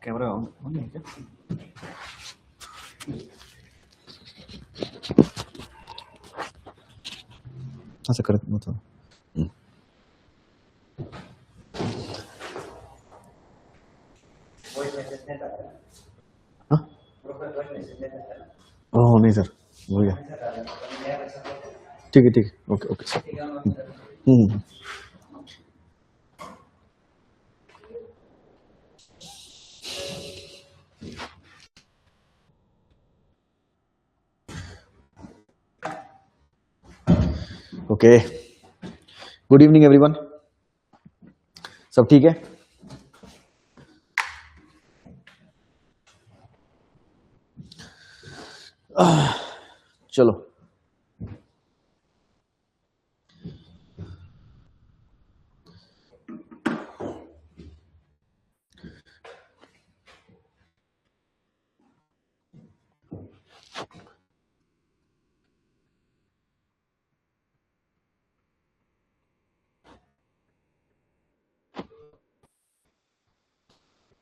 Camera on है क्या? असं करत नव्हतं. हो नाही सर, बघूया. ठीक आहे. Okay sir. Okay, good evening everyone. सब ठीक है? चलो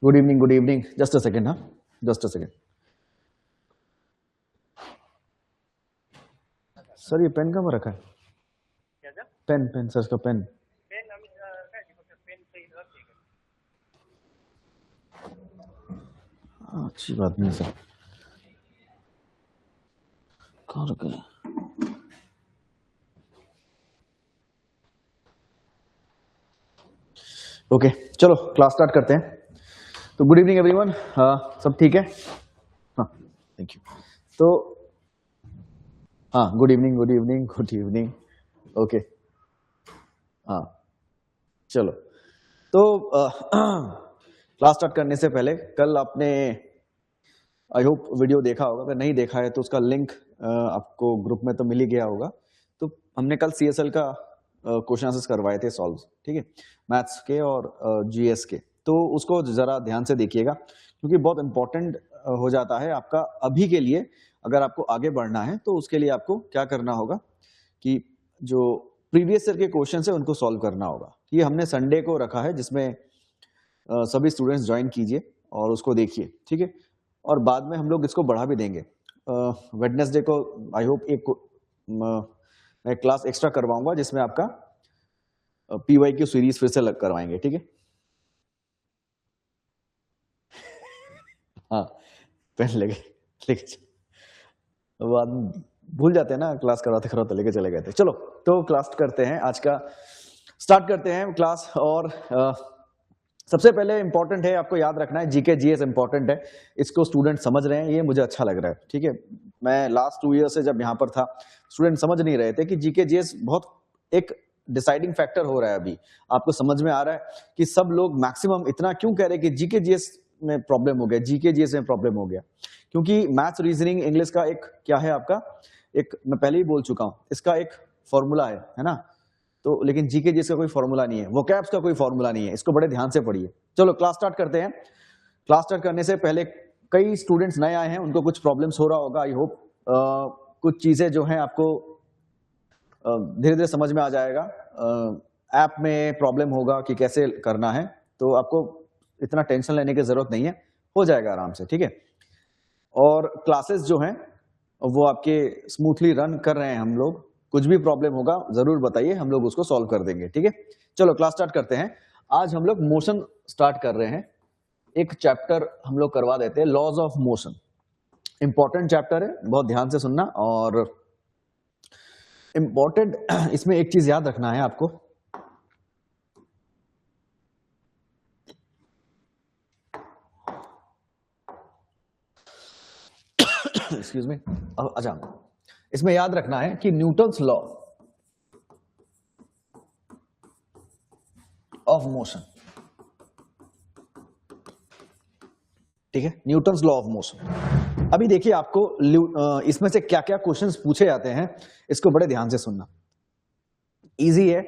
good evening. Just a second. हाँ, जस्ट अ सेकेंड. सर ये पेन कहाँ पर रखा है? पेन सर, इसका पेन. अच्छी बात नहीं सर, कहाँ रखा है? ओके, चलो क्लास स्टार्ट करते हैं. तो गुड इवनिंग एवरीवन. सब ठीक है? हाँ, थैंक यू. तो हाँ, गुड इवनिंग. ओके, हाँ चलो. तो क्लास स्टार्ट करने से पहले कल आपने आई होप वीडियो देखा होगा. अगर नहीं देखा है तो उसका लिंक आपको ग्रुप में तो मिल ही गया होगा. तो हमने कल CSL का क्वेश्चन आंसर्स करवाए थे सॉल्व, ठीक है, मैथ्स के और GS के. तो उसको जरा ध्यान से देखिएगा क्योंकि बहुत इंपॉर्टेंट हो जाता है आपका अभी के लिए. अगर आपको आगे बढ़ना है तो उसके लिए आपको क्या करना होगा कि जो प्रीवियस ईयर के क्वेश्चन है उनको सॉल्व करना होगा. ये हमने संडे को रखा है जिसमें सभी स्टूडेंट्स ज्वाइन कीजिए और उसको देखिए, ठीक है. और बाद में हम लोग इसको बढ़ा भी देंगे. वेडनेसडे को आई होप एक मैं क्लास एक्स्ट्रा करवाऊंगा जिसमें आपका PYQ सीरीज फिर से करवाएंगे, ठीक है. हाँ, पेन लेके बाद भूल जाते हैं ना, क्लास करवाते लेके चले गए थे. चलो तो क्लास करते हैं, आज का स्टार्ट करते हैं क्लास. और सबसे पहले इंपॉर्टेंट है, आपको याद रखना है, GK GS इंपॉर्टेंट है. इसको स्टूडेंट समझ रहे हैं, ये मुझे अच्छा लग रहा है, ठीक है. मैं लास्ट 2 ईयर से जब यहाँ पर था स्टूडेंट समझ नहीं रहे थे कि GK GS बहुत एक डिसाइडिंग फैक्टर हो रहा है. अभी आपको समझ में आ रहा है कि सब लोग मैक्सिमम इतना क्यों कह रहे हैं कि GK GS में प्रॉब्लम हो गया, GK GS में प्रॉब्लम हो गया. क्योंकि मैथ्स, रीजनिंग, इंग्लिश का एक क्या है आपका एक, मैं पहले ही बोल चुका हूं, इसका एक फॉर्मूला है ना. तो लेकिन GK GS का कोई फॉर्मूला नहीं है, वोकैब्स का कोई फॉर्मूला नहीं है. इसको बड़े ध्यान से पढ़िए. चलो क्लास स्टार्ट करते हैं. क्लास स्टार्ट करने से पहले कई स्टूडेंट्स नए आए हैं, उनको कुछ प्रॉब्लम्स हो रहा होगा. आई होप कुछ चीजें जो हैं आपको धीरे धीरे समझ में आ जाएगा. ऐप में प्रॉब्लम होगा कि कैसे करना है, तो आपको इतना टेंशन लेने की जरूरत नहीं है, हो जाएगा आराम से, ठीक है. और क्लासेस जो हैं वो आपके स्मूथली रन कर रहे हैं हम लोग. कुछ भी प्रॉब्लम होगा जरूर बताइए, हम लोग उसको सॉल्व कर देंगे, ठीक है. चलो क्लास स्टार्ट करते हैं. आज हम लोग मोशन स्टार्ट कर रहे हैं. एक चैप्टर हम लोग करवा देते हैं, laws of motion. Important chapter है, बहुत ध्यान से सुनना. और इंपॉर्टेंट इसमें एक चीज याद रखना है आपको, एक्सक्यूज मी. अच्छा, इसमें याद रखना है कि न्यूटन्स लॉ ऑफ मोशन, ठीक है, न्यूटन्स लॉ ऑफ मोशन. अभी देखिए आपको इसमें से क्या क्या क्वेश्चंस पूछे जाते हैं, इसको बड़े ध्यान से सुनना. इजी है.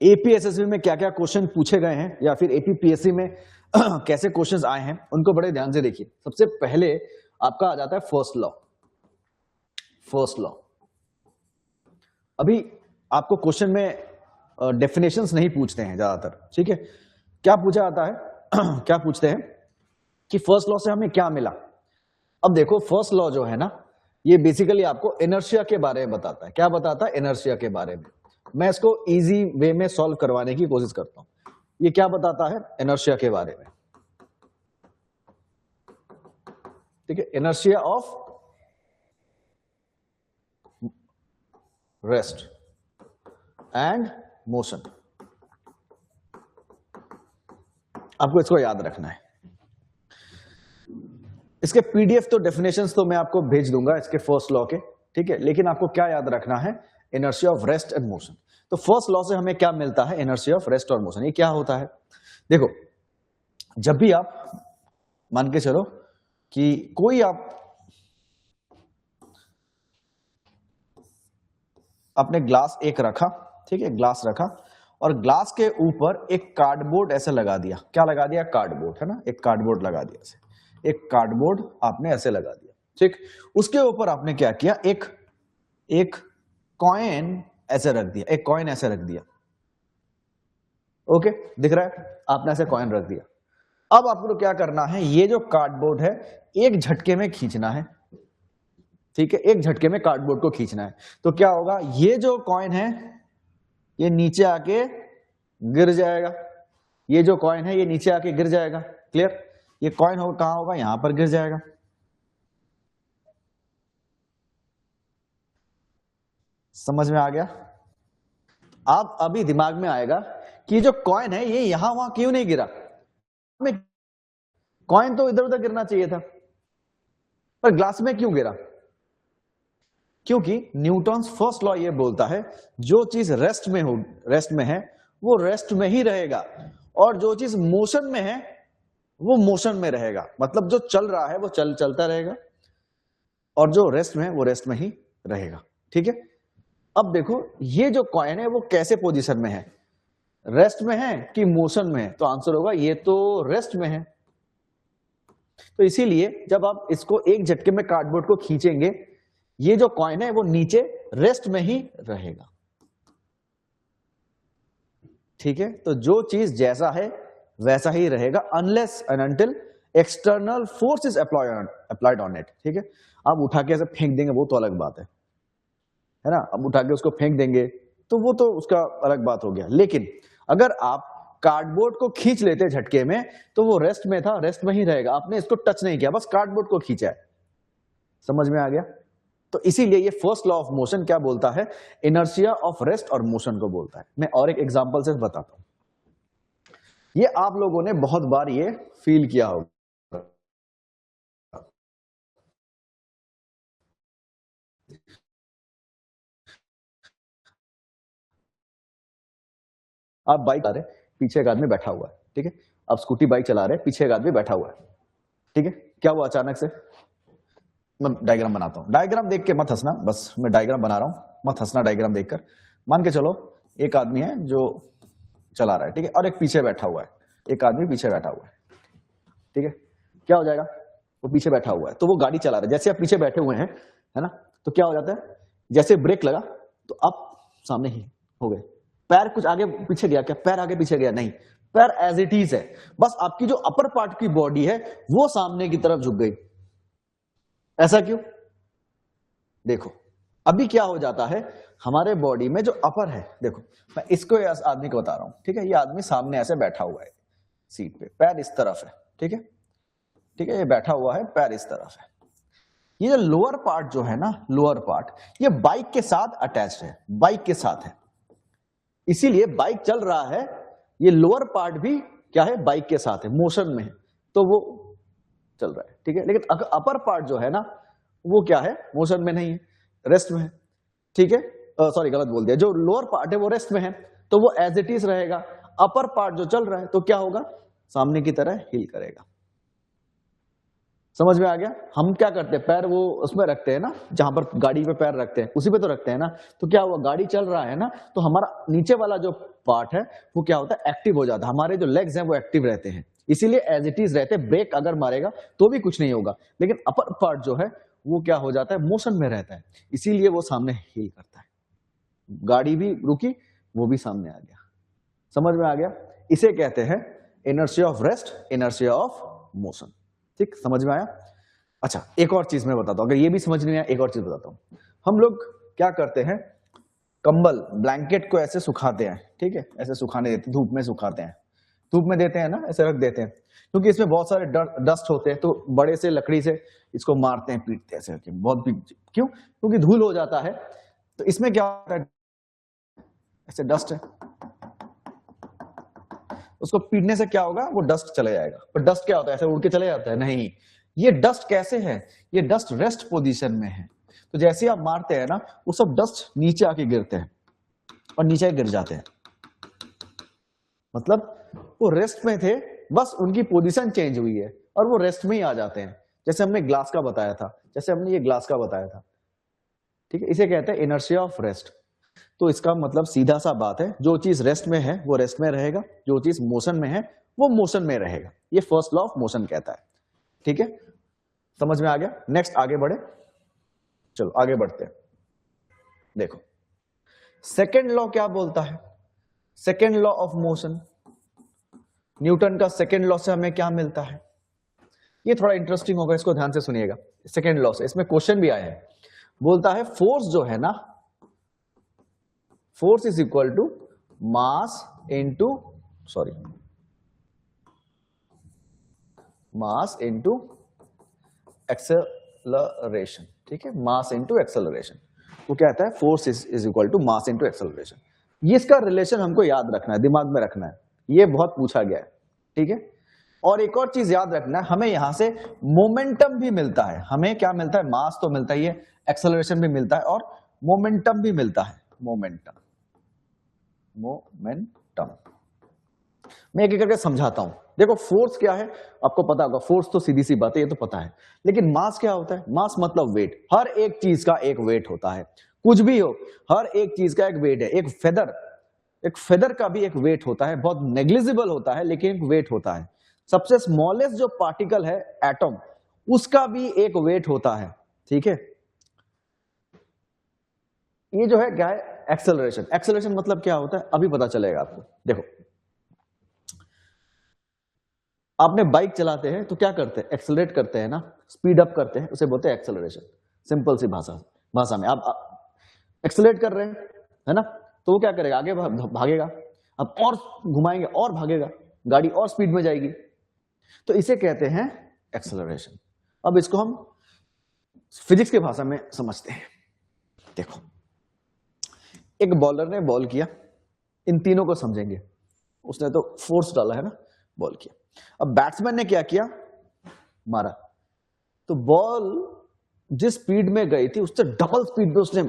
APSSB में क्या क्या क्वेश्चन पूछे गए हैं या फिर APPSC में कैसे क्वेश्चंस आए हैं, उनको बड़े ध्यान से देखिए. सबसे पहले आपका आ जाता है फर्स्ट लॉ. अभी आपको क्वेश्चन में डेफिनेशंस नहीं पूछते हैं ज्यादातर, ठीक है। क्या पूछा जाता है क्या पूछते हैं कि फर्स्ट लॉ से हमें क्या मिला। अब देखो फर्स्ट लॉ जो है ना, ये बेसिकली आपको इनर्शिया के बारे में बताता है। क्या बताता है? इनर्शिया के बारे में। मैं इसको इजी वे में सॉल्व करवाने की कोशिश करता हूं। ये क्या बताता है? इनर्शिया के बारे में, ठीक है। Inertia of rest and motion, आपको इसको याद रखना है। इसके पीडीएफ तो डेफिनेशंस तो मैं आपको भेज दूंगा इसके फर्स्ट लॉ के, ठीक है। लेकिन आपको क्या याद रखना है? Inertia of rest and motion. तो फर्स्ट लॉ से हमें क्या मिलता है? इनर्शिया ऑफ रेस्ट और मोशन। ये क्या होता है? देखो, जब भी आप मान के चलो कि कोई आपने ग्लास एक रखा, ठीक है, ग्लास रखा और ग्लास के ऊपर एक कार्डबोर्ड ऐसे लगा दिया। क्या लगा दिया? कार्डबोर्ड, है ना, एक कार्डबोर्ड लगा दिया ऐसे। एक कार्डबोर्ड आपने ऐसे लगा दिया, ठीक। उसके ऊपर आपने क्या किया? एक कॉइन ऐसे रख दिया, एक कॉइन ऐसे रख दिया। ओके, दिख रहा है? आपने ऐसे कॉइन रख दिया। अब आपको क्या करना है? ये जो कार्डबोर्ड है एक झटके में खींचना है, ठीक है। एक झटके में कार्डबोर्ड को खींचना है। तो क्या होगा? ये जो कॉइन है ये नीचे आके गिर जाएगा। ये जो कॉइन है ये नीचे आके गिर जाएगा। क्लियर? ये कॉइन होगा कहां होगा? यहां पर गिर जाएगा। समझ में आ गया? आप अभी दिमाग में आएगा कि जो कॉइन है ये यहां वहां क्यों नहीं गिरा? कॉइन तो इधर उधर गिरना चाहिए था, पर ग्लास में क्यों गिरा? क्योंकि न्यूटन्स फर्स्ट लॉ ये बोलता है जो चीज रेस्ट में है वो रेस्ट में ही रहेगा, और जो चीज मोशन में है वो मोशन में रहेगा। मतलब जो चल रहा है वो चलता रहेगा, और जो रेस्ट में है वो रेस्ट में ही रहेगा, ठीक है। अब देखो ये जो कॉइन है वो कैसे पोजीशन में है? रेस्ट में है कि मोशन में है? तो आंसर होगा ये तो रेस्ट में है। तो इसीलिए जब आप इसको एक झटके में कार्डबोर्ड को खींचेंगे, ये जो कॉइन है वो नीचे रेस्ट में ही रहेगा, ठीक है। तो जो चीज जैसा है वैसा ही रहेगा, unless and until external force is applied on it, ठीक है। आप उठा के ऐसे फेंक देंगे वो तो अलग बात है ना। अब उठा के उसको फेंक देंगे तो वो तो उसका अलग बात हो गया। लेकिन अगर आप कार्डबोर्ड को खींच लेते झटके में तो वो रेस्ट में था, रेस्ट में ही रहेगा। आपने इसको टच नहीं किया, बस कार्डबोर्ड को खींचा है। समझ में आ गया? तो इसीलिए ये फर्स्ट लॉ ऑफ मोशन क्या बोलता है? इनर्शिया ऑफ रेस्ट और मोशन को बोलता है। मैं और एक एग्जांपल से बताता हूं। ये आप लोगों ने बहुत बार ये फील किया होगा। आप बाइक चला रहे, पीछे एक आदमी बैठा हुआ है, ठीक है। आप स्कूटी बाइक चला रहे, पीछे एक आदमी बैठा हुआ है, ठीक है। क्या हुआ अचानक से? मैं डायग्राम बनाता हूं, डायग्राम देख के मत हंसना, बस मैं डायग्राम बना रहा हूं, मत हंसना डायग्राम देखकर। मान के चलो एक आदमी है जो चला रहा है, ठीक है, और एक पीछे बैठा हुआ है। एक आदमी पीछे बैठा हुआ है, ठीक है। क्या हो जाएगा? वो पीछे बैठा हुआ है तो वो गाड़ी चला रहा है। जैसे आप पीछे बैठे हुए हैं, है ना, तो क्या हो जाता है? जैसे ब्रेक लगा तो आप सामने ही हो गए। पैर कुछ आगे पीछे गया क्या? पैर आगे पीछे गया? नहीं, पैर एज इट इज है। बस आपकी जो अपर पार्ट की बॉडी है वो सामने की तरफ झुक गई। ऐसा क्यों? देखो अभी क्या हो जाता है, हमारे बॉडी में जो अपर है, देखो मैं इसको इस आदमी को बता रहा हूं, ठीक है। ये आदमी सामने ऐसे बैठा हुआ है सीट पे, पैर इस तरफ है, ठीक है, ठीक है। ये बैठा हुआ है, पैर इस तरफ है। ये जो लोअर पार्ट जो है ना, लोअर पार्ट, ये बाइक के साथ अटैच्ड है, बाइक के साथ है। इसीलिए बाइक चल रहा है, ये लोअर पार्ट भी क्या है? बाइक के साथ है, मोशन में है, तो वो चल रहा है, ठीक है। लेकिन अपर पार्ट जो है ना वो क्या है? मोशन में नहीं है, रेस्ट में है, ठीक है। सॉरी गलत बोल दिया, जो लोअर पार्ट है वो रेस्ट में है तो वो एज इट इज रहेगा। अपर पार्ट जो चल रहा है तो क्या होगा? सामने की तरह हिल करेगा। समझ में आ गया? हम क्या करते हैं, पैर वो उसमें रखते हैं ना, जहां पर गाड़ी पे पैर रखते हैं उसी पे तो रखते हैं ना। तो क्या हुआ? गाड़ी चल रहा है ना, तो हमारा नीचे वाला जो पार्ट है वो क्या होता है? एक्टिव हो जाता है। हमारे जो लेग्स हैं वो एक्टिव रहते हैं, इसीलिए एज इट इज रहते हैं। ब्रेक अगर मारेगा तो भी कुछ नहीं होगा, लेकिन अपर पार्ट जो है वो क्या हो जाता है? मोशन में रहता है, इसीलिए वो सामने हील करता है। गाड़ी भी रुकी, वो भी सामने आ गया। समझ में आ गया? इसे कहते हैं inertia of rest, inertia of motion. ठीक, समझ में आया? अच्छा, एक और चीज मैं बताता हूं, अगर ये भी समझ नहीं आया एक और चीज बताता हूं। हम लोग क्या करते हैं, कंबल ब्लैंकेट को ऐसे सुखाते हैं, ठीक है, ऐसे सुखाने देते, धूप में सुखाते हैं, धूप में देते हैं ना, ऐसे रख देते हैं, क्योंकि इसमें बहुत सारे डस्ट होते हैं, तो बड़े से लकड़ी से इसको मारते हैं, पीटते हैं ऐसे करके, बहुत क्यों? क्योंकि धूल हो जाता है। तो इसमें क्या होता है, ऐसे डस्ट है, उसको पीटने से क्या होगा, वो डस्ट चले जाएगा। पर डस्ट क्या होता है, ऐसे उड़ के चले जाता है? नहीं, ये डस्ट कैसे है, ये डस्ट रेस्ट पोजीशन में है। तो जैसे आप मारते हैं ना, वो सब डस्ट नीचे आके गिरते हैं और नीचे गिर जाते हैं, मतलब वो रेस्ट में थे, बस उनकी पोजीशन चेंज हुई है और वो रेस्ट में ही आ जाते हैं। जैसे हमने ग्लास का बताया था, जैसे हमने ये ग्लास का बताया था, ठीक है, इसे कहते हैं इनर्शिया ऑफ रेस्ट। तो इसका मतलब सीधा सा बात है, जो चीज रेस्ट में है वो रेस्ट में रहेगा, जो चीज मोशन में है वो मोशन में रहेगा। ये फर्स्ट लॉ ऑफ मोशन कहता है। ठीक है, समझ में आ गया? नेक्स्ट आगे बढ़े, चलो आगे बढ़ते हैं। देखो सेकेंड लॉ क्या बोलता है, second law of motion, Newton का सेकेंड लॉ से हमें क्या मिलता है? ये थोड़ा इंटरेस्टिंग होगा, इसको ध्यान से सुनिएगा। सेकेंड लॉ से इसमें क्वेश्चन भी आए हैं, बोलता है फोर्स जो है ना, force is equal to mass into mass into acceleration. ठीक है, मास इनटू एक्सेलरेशन। वो कहता है force is equal to mass into acceleration. ये इसका रिलेशन हमको याद रखना है, दिमाग में रखना है, ये बहुत पूछा गया है। ठीक है, और एक और चीज याद रखना है, हमें यहां से मोमेंटम भी मिलता है। हमें क्या मिलता है, मास तो मिलता ही है, एक्सेलरेशन भी मिलता है और मोमेंटम भी मिलता है। मोमेंटम मैं एक एक करके समझाता हूं। देखो फोर्स क्या है आपको पता होगा, फोर्स तो सीधी सी बात है, ये तो पता है। लेकिन मास क्या होता है? मास मतलब वेट। हर एक चीज का एक वेट होता है, कुछ भी हो, हर एक चीज का एक वेट है। एक फेदर का भी एक वेट होता है, बहुत नेग्लिजिबल होता है लेकिन एक वेट होता है। सबसे स्मॉलेस्ट जो पार्टिकल है एटम, उसका भी एक वेट होता है। ठीक है, ये जो है क्या है, एक्सेलरेशन। एक्सेलरेशन मतलब क्या होता है अभी पता चलेगा आपको। देखो आपने बाइक चलाते हैं तो क्या करते हैं, एक्सेलरेट करते हैं ना, स्पीड अप करते हैं, उसे बोलते हैं एक्सेलरेशन। सिंपल सी भाषा में आप एक्सेलरेट कर रहे हैं, है ना, तो वो क्या करेगा, आगे भागेगा। अब और घुमाएंगे और भागेगा, गाड़ी और स्पीड में जाएगी, तो इसे कहते हैं एक्सेलरेशन। अब इसको हम फिजिक्स की भाषा में समझते हैं। देखो एक बॉलर ने बॉल किया, इन तीनों को समझेंगे। उसने तो फोर्स डाला है ना, बॉल किया। अब बैट्समैन ने क्या किया, मारा, तो बॉल जिस स्पीड में गई थी उससे डबल स्पीड में उसने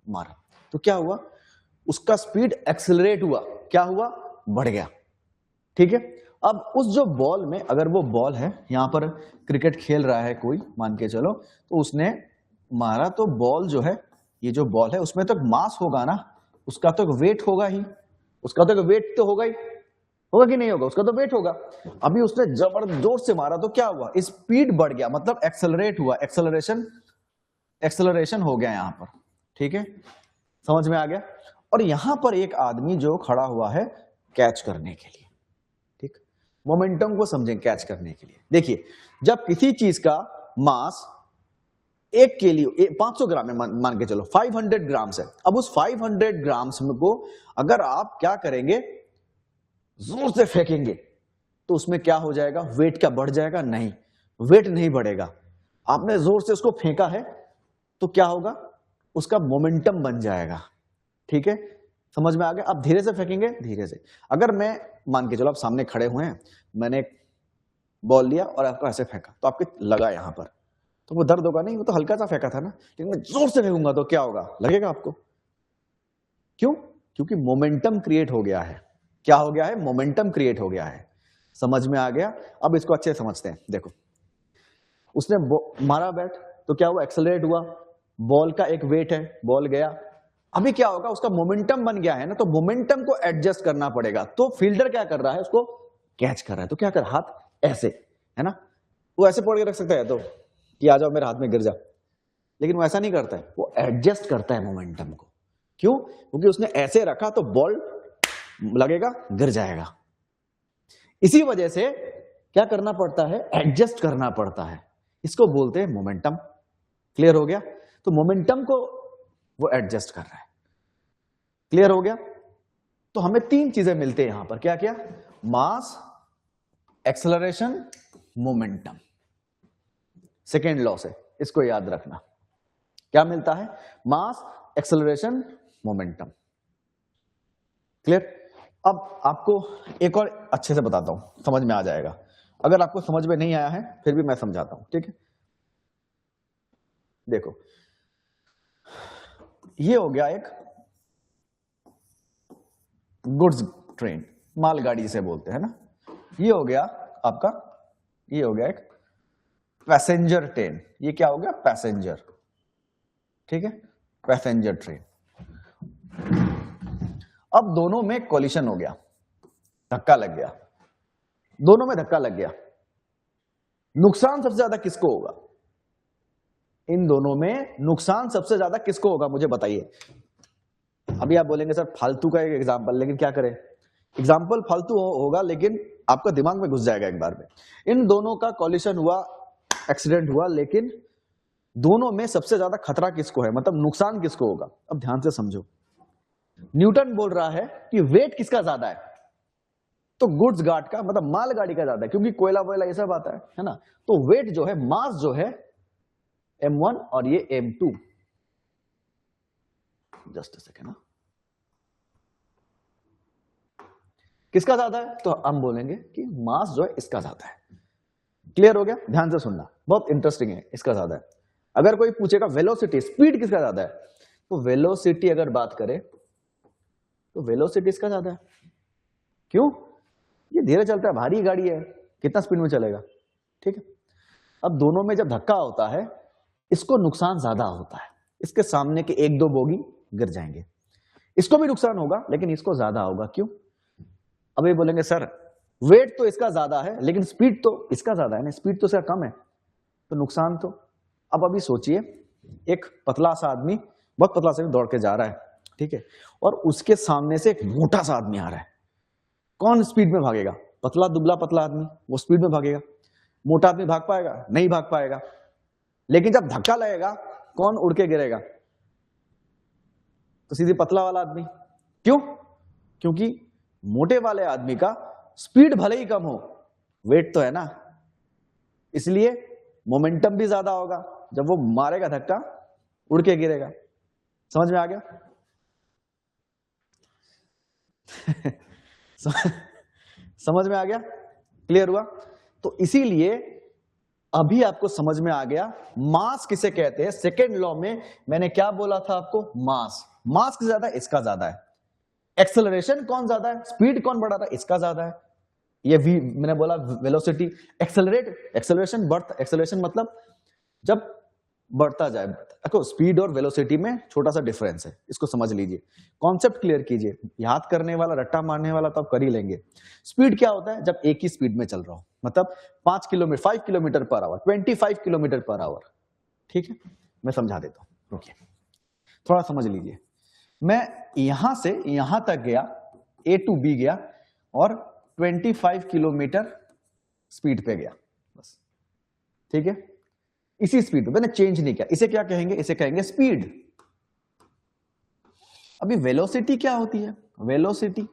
मारा, तो क्या हुआ, उसका स्पीड एक्सेलरेट हुआ। क्या हुआ, बढ़ गया। ठीक है, अब उस जो बॉल में, अगर वो बॉल है, यहां पर क्रिकेट खेल रहा है कोई, मान के चलो, तो उसने मारा, तो बॉल जो है, ये जो बॉल है उसमें तो मास होगा ना, उसका तो वेट होगा ही, उसका तो वेट तो होगा ही, होगा कि नहीं होगा, उसका तो वेट होगा। अभी उसने जबरदस्त से मारा तो क्या हुआ, स्पीड बढ़ गया, मतलब एक्सेलरेट हुआ, एक्सेलरेशन हो गया यहां पर। ठीक है, समझ में आ गया? और यहां पर एक आदमी जो खड़ा हुआ है कैच करने के लिए। ठीक, मोमेंटम को समझें, कैच करने के लिए। देखिए जब किसी चीज का मास एक के लिए 500 ग्राम है, मान के चलो 500 ग्राम्स है। अब उस 500 ग्राम्स को अगर आप क्या करेंगे, जोर से फेंकेंगे, तो उसमें क्या हो जाएगा, वेट क्या बढ़ जाएगा? नहीं, वेट नहीं बढ़ेगा। आपने जोर से उसको फेंका है तो क्या होगा, उसका मोमेंटम बन जाएगा। ठीक है, समझ में आ गया? आप धीरे से फेंकेंगे, धीरे से। अगर मैं मान के चलो आप सामने खड़े हुए हैं, मैंने बॉल लिया और आपको ऐसे फेंका, तो आपके लगा यहां पर, तो वो दर्द होगा नहीं, वो तो हल्का सा फेंका था ना। लेकिन मैं जोर से फेंकूंगा तो क्या होगा, लगेगा आपको। क्यों? क्योंकि मोमेंटम क्रिएट हो गया है। क्या हो गया है, मोमेंटम क्रिएट हो गया है। समझ में आ गया? अब इसको अच्छे समझते हैं। देखो उसने मारा बैट, तो क्या हुआ, एक्सेलरेट हुआ, बॉल का एक वेट है, बॉल गया। अभी क्या होगा, उसका मोमेंटम बन गया है ना, तो मोमेंटम को एडजस्ट करना पड़ेगा। तो फील्डर क्या कर रहा है, उसको कैच कर रहा है। तो क्या कर, हाथ ऐसे, है ना, वो ऐसे पकड़ के रख सकता है तो कि आ जाओ मेरे हाथ में गिर जा, लेकिन वो ऐसा नहीं करता है, वो एडजस्ट करता है मोमेंटम को। क्यों? क्योंकि उसने ऐसे रखा तो बॉल लगेगा, गिर जाएगा। इसी वजह से क्या करना पड़ता है? एडजस्ट करना पड़ता है। इसको बोलते हैं मोमेंटम। क्लियर हो गया? तो मोमेंटम को वो एडजस्ट कर रहा है। क्लियर हो गया? तो हमें तीन चीजें मिलती है यहां पर। क्या क्या? मास, एक्सेलरेशन, मोमेंटम। सेकेंड लॉ से इसको याद रखना। क्या मिलता है? मास, एक्सेलरेशन, मोमेंटम। क्लियर? अब आपको एक और अच्छे से बताता हूं, समझ में आ जाएगा। अगर आपको समझ में नहीं आया है फिर भी मैं समझाता हूं, ठीक है? देखो, ये हो गया एक गुड्स ट्रेन, मालगाड़ी से बोलते हैं ना। ये हो गया आपका, ये हो गया एक पैसेंजर ट्रेन। ये क्या हो गया? पैसेंजर। ठीक है, पैसेंजर ट्रेन। अब दोनों में कोलिशन हो गया, धक्का लग गया, दोनों में धक्का लग गया। नुकसान सबसे ज्यादा किसको होगा? इन दोनों में नुकसान सबसे ज्यादा किसको होगा, मुझे बताइए। अभी आप बोलेंगे सर फालतू का एक एग्जांपल, लेकिन क्या करें? एग्जांपल फालतू होगा लेकिन आपका दिमाग में घुस जाएगा एक बार में। इन दोनों का कोलिशन हुआ, एक्सीडेंट हुआ, लेकिन दोनों में सबसे ज्यादा खतरा किसको है, मतलब नुकसान किसको होगा? अब ध्यान से समझो। न्यूटन बोल रहा है कि वेट किसका ज्यादा है? तो गुड्स गार्ड का, मतलब मालगाड़ी का ज्यादा है, क्योंकि कोयला वोयला ये सब आता है ना। तो वेट जो है, मास जो है m1 और ये m2। Just a second. किसका ज्यादा है? तो हम बोलेंगे कि मास जो है इसका ज्यादा है। क्लियर हो गया? ध्यान से सुनना, बहुत इंटरेस्टिंग है। इसका ज्यादा है। अगर कोई पूछेगा वेलोसिटी, स्पीड किसका ज्यादा है, तो वेलोसिटी अगर बात करें तो वेलोसिटी इसका ज्यादा है। क्यों? ये धीरे चलता है, भारी गाड़ी है, कितना स्पीड में चलेगा? ठीक है। अब दोनों में जब धक्का होता है, इसको नुकसान ज्यादा होता है। इसके सामने के एक दो बोगी गिर जाएंगे, इसको भी नुकसान होगा लेकिन इसको ज्यादा होगा। क्यों? अब ये बोलेंगे सर वेट तो इसका ज्यादा है लेकिन स्पीड तो इसका ज्यादा है ना, स्पीड तो इसका कम है, तो नुकसान तो। अब अभी सोचिए, एक पतला सा आदमी बहुत पतला से दौड़ के जा रहा है, ठीक है, और उसके सामने से एक मोटा सा आदमी आ रहा है। कौन स्पीड में भागेगा? पतला दुबला पतला आदमी, वो स्पीड में भागेगा। मोटा आदमी भाग पाएगा? नहीं भाग पाएगा। लेकिन जब धक्का लगेगा, कौन उड़ के गिरेगा? तो सीधे पतला वाला आदमी। क्यों? क्योंकि मोटे वाले आदमी का स्पीड भले ही कम हो, वेट तो है ना, इसलिए मोमेंटम भी ज्यादा होगा। जब वो मारेगा धक्का, उड़ के गिरेगा। समझ में आ गया? समझ में आ गया? क्लियर हुआ? तो इसीलिए अभी आपको समझ में आ गया मास किसे कहते हैं। सेकेंड लॉ में मैंने क्या बोला था आपको? मास। मास किसे ज्यादा है? इसका ज्यादा है। एक्सेलरेशन कौन ज्यादा है? स्पीड कौन बढ़ा रहा है? इसका ज्यादा है। ये वी मैंने बोला वेलोसिटी। एक्सेलरेशन बर्थ, एक्सेलरेशन मतलब जब बढ़ता जाए। देखो स्पीड और वेलोसिटी में छोटा सा डिफरेंस है, इसको समझ लीजिए, कॉन्सेप्ट क्लियर कीजिए। याद करने वाला, रट्टा मारने वाला तो आप कर ही लेंगे। स्पीड क्या होता है? जब एक ही स्पीड में चल रहा हो, मतलब 5 kilometre per hour, 25 kilometre per hour. ठीक है, मैं समझा देता हूं, रुकिए, थोड़ा समझ लीजिए। मैं यहां से यहां तक गया, A to B गया और 25 किलोमीटर स्पीड पे गया, बस। ठीक है, इसी स्पीड पे मैंने चेंज नहीं किया। इसे क्या कहेंगे? इसे कहेंगे स्पीड। अभी वेलोसिटी क्या होती है? वेलोसिटी,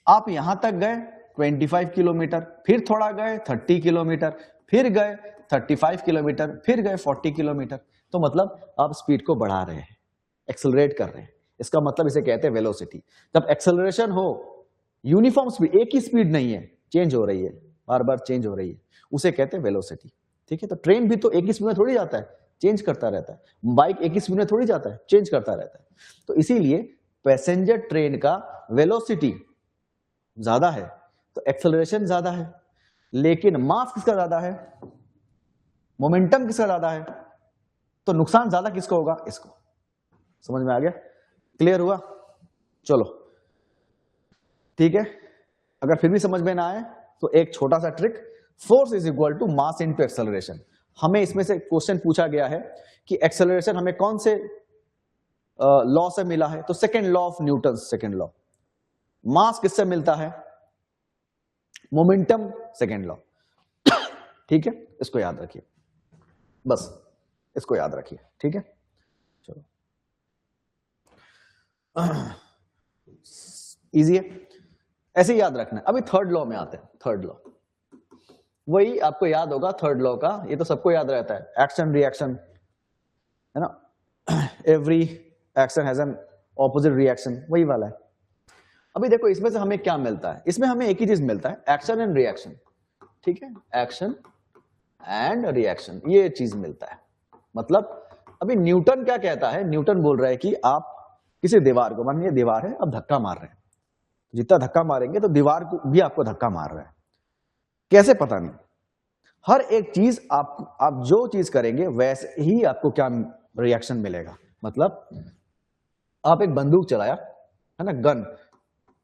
आप यहां तक गए 25 किलोमीटर, फिर थोड़ा गए 30 किलोमीटर, फिर गए 35 किलोमीटर, फिर गए 40 किलोमीटर, तो मतलब आप स्पीड को बढ़ा रहे हैं, एक्सेलरेट कर रहे हैं। इसका मतलब इसे कहते हैं वेलोसिटी। जब एक्सेलरेशन हो, यूनिफॉर्म स्पीड, एक ही स्पीड नहीं है, चेंज हो रही है, बार बार चेंज हो रही है, उसे कहते हैं वेलोसिटी। ठीक है, तो ट्रेन भी तो एक ही स्पीड में थोड़ी जाता है, चेंज करता रहता है। बाइक एक ही स्पीड में थोड़ी जाता है, चेंज करता रहता है। तो इसीलिए पैसेंजर ट्रेन का वेलोसिटी ज्यादा है तो एक्सेलरेशन ज्यादा है, लेकिन मास किसका ज्यादा है? मोमेंटम किसका ज्यादा है? तो नुकसान ज्यादा किसको होगा? इसको। समझ में आ गया? क्लियर हुआ? चलो ठीक है, अगर फिर भी समझ में ना आए तो एक छोटा सा trick, force is equal to mass into acceleration. हमें इसमें से क्वेश्चन पूछा गया है कि एक्सेलरेशन हमें कौन से लॉ से मिला है, तो second law of Newton, second law. Mass किससे मिलता है? Momentum, second law. ठीक है, इसको याद रखिए, बस इसको याद रखिए, ठीक है। चलो, इजी है, ऐसे ही याद रखना है। अभी थर्ड लॉ में आते हैं। थर्ड लॉ वही आपको याद होगा, थर्ड लॉ का, ये तो सबको याद रहता है, एक्शन रिएक्शन, है ना। Every action has an opposite reaction, वही वाला है। अभी देखो इसमें से हमें क्या मिलता है, इसमें हमें एक ही चीज मिलता है, एक्शन एंड रिएक्शन, ठीक है, एक्शन एंड रिएक्शन, ये चीज मिलता है। मतलब अभी न्यूटन क्या कहता है, न्यूटन बोल रहा है कि आप किसी दीवार को, मान लीजिए दीवार है, अब धक्का मार रहे हैं, जितना धक्का मारेंगे तो दीवार को भी आपको धक्का मार रहा है, कैसे पता नहीं। हर एक चीज आप जो चीज करेंगे वैसे ही आपको क्या रिएक्शन मिलेगा। मतलब आप एक बंदूक चलाया, है ना, गन,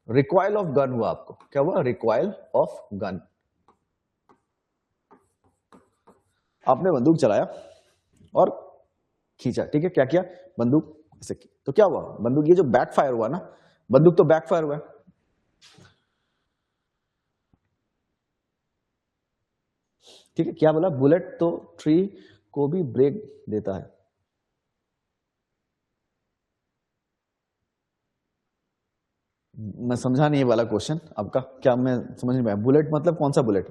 रिकॉइल ऑफ गन हुआ, आपको क्या हुआ, रिकॉइल ऑफ गन। आपने बंदूक चलाया और खींचा, ठीक है, क्या किया, बंदूक ऐसे की, तो क्या हुआ, बंदूक, ये जो बैकफायर हुआ ना, बंदूक तो बैकफायर हुआ। ठीक है, क्या बोला, बुलेट तो ट्री को भी ब्रेक देता है। मैं समझा नहीं ये वाला क्वेश्चन आपका, क्या मैं समझ नहीं पाया, बुलेट मतलब कौन सा बुलेट,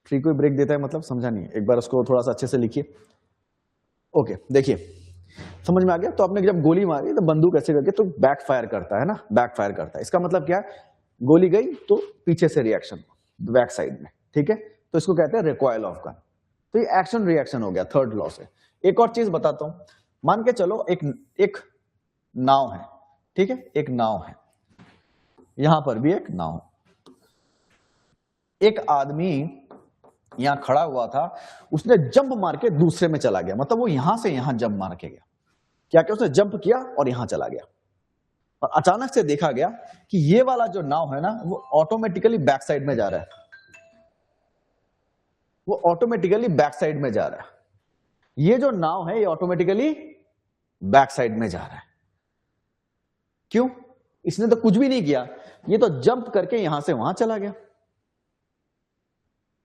ट्री को ब्रेक देता है मतलब समझा नहीं, एक बार उसको थोड़ा सा अच्छे से लिखिए। ओके, देखिए समझ में आ गया। तो आपने जब गोली मारी तो बंदूक ऐसे करके तो बैक फायर करता है ना, बैक फायर करता है, इसका मतलब क्या है, गोली गई तो पीछे से रिएक्शन बैक साइड में, ठीक है, तो इसको कहते हैं रिकॉइल ऑफ गन। तो ये एक्शन रिएक्शन हो गया थर्ड लॉ से। एक और चीज बताता हूं, मान के चलो एक नाव है, ठीक है, एक नाव है, यहां पर भी एक नाव, एक आदमी यहां खड़ा हुआ था, उसने जंप मार के दूसरे में चला गया, मतलब वो यहां से यहां जंप मार के गया, क्या क्या उसने जंप किया और यहां चला गया, और अचानक से देखा गया कि ये वाला जो नाव है ना, वो ऑटोमेटिकली बैक साइड में जा रहा है, वो ऑटोमेटिकली बैक साइड में जा रहा है, ये जो नाव है ये ऑटोमेटिकली बैक साइड में जा रहा है। क्यों? इसने तो कुछ भी नहीं किया, ये तो जंप करके यहां से वहां चला गया।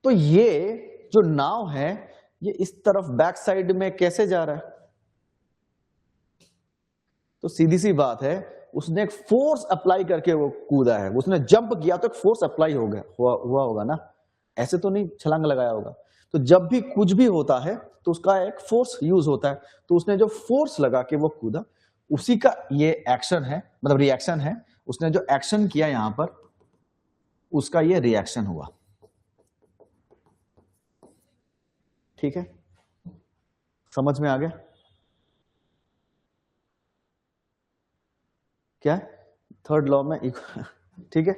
तो ये जो नाव है ये इस तरफ बैक साइड में कैसे जा रहा है? तो सीधी सी बात है, उसने एक फोर्स अप्लाई करके वो कूदा है, उसने जंप किया तो एक फोर्स अप्लाई हो गया, हुआ होगा ना, ऐसे तो नहीं छलांग लगाया होगा। तो जब भी कुछ भी होता है तो उसका एक फोर्स यूज होता है, तो उसने जो फोर्स लगा के वो कूदा, उसी का ये एक्शन है, मतलब रिएक्शन है, उसने जो एक्शन किया यहां पर उसका ये रिएक्शन हुआ। ठीक है, समझ में आ गया क्या है थर्ड लॉ में ठीक है।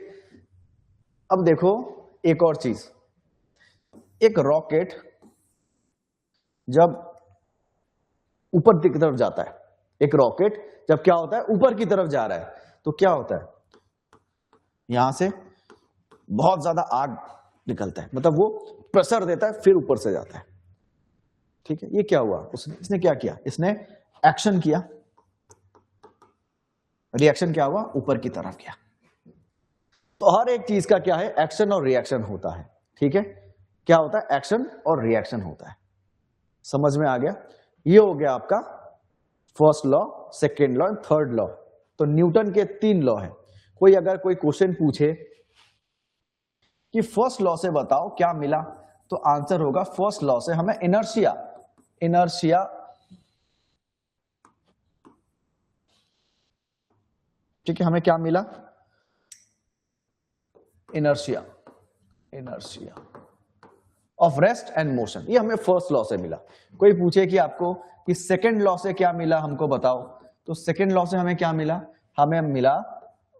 अब देखो एक और चीज, एक रॉकेट जब ऊपर की तरफ जाता है, एक रॉकेट जब क्या होता है ऊपर की तरफ जा रहा है, तो क्या होता है, यहां से बहुत ज्यादा आग निकलता है, मतलब वो प्रेशर देता है फिर ऊपर से जाता है। ठीक है, ये क्या हुआ, इसने क्या किया, इसने एक्शन किया, रिएक्शन क्या हुआ, ऊपर की तरफ किया। तो हर एक चीज का क्या है, एक्शन और रिएक्शन होता है। ठीक है, क्या होता है, एक्शन और रिएक्शन होता है। समझ में आ गया? ये हो गया आपका first law, second law, third law. तो न्यूटन के 3 लॉ है। कोई अगर कोई क्वेश्चन पूछे कि फर्स्ट लॉ से बताओ क्या मिला, तो आंसर होगा फर्स्ट लॉ से हमें इनर्शिया, ठीक है, हमें क्या मिला, inertia of rest and motion, ये हमें फर्स्ट लॉ से मिला। कोई पूछे कि आपको कि सेकेंड लॉ से क्या मिला हमको बताओ, तो सेकेंड लॉ से हमें क्या मिला, हमें मिला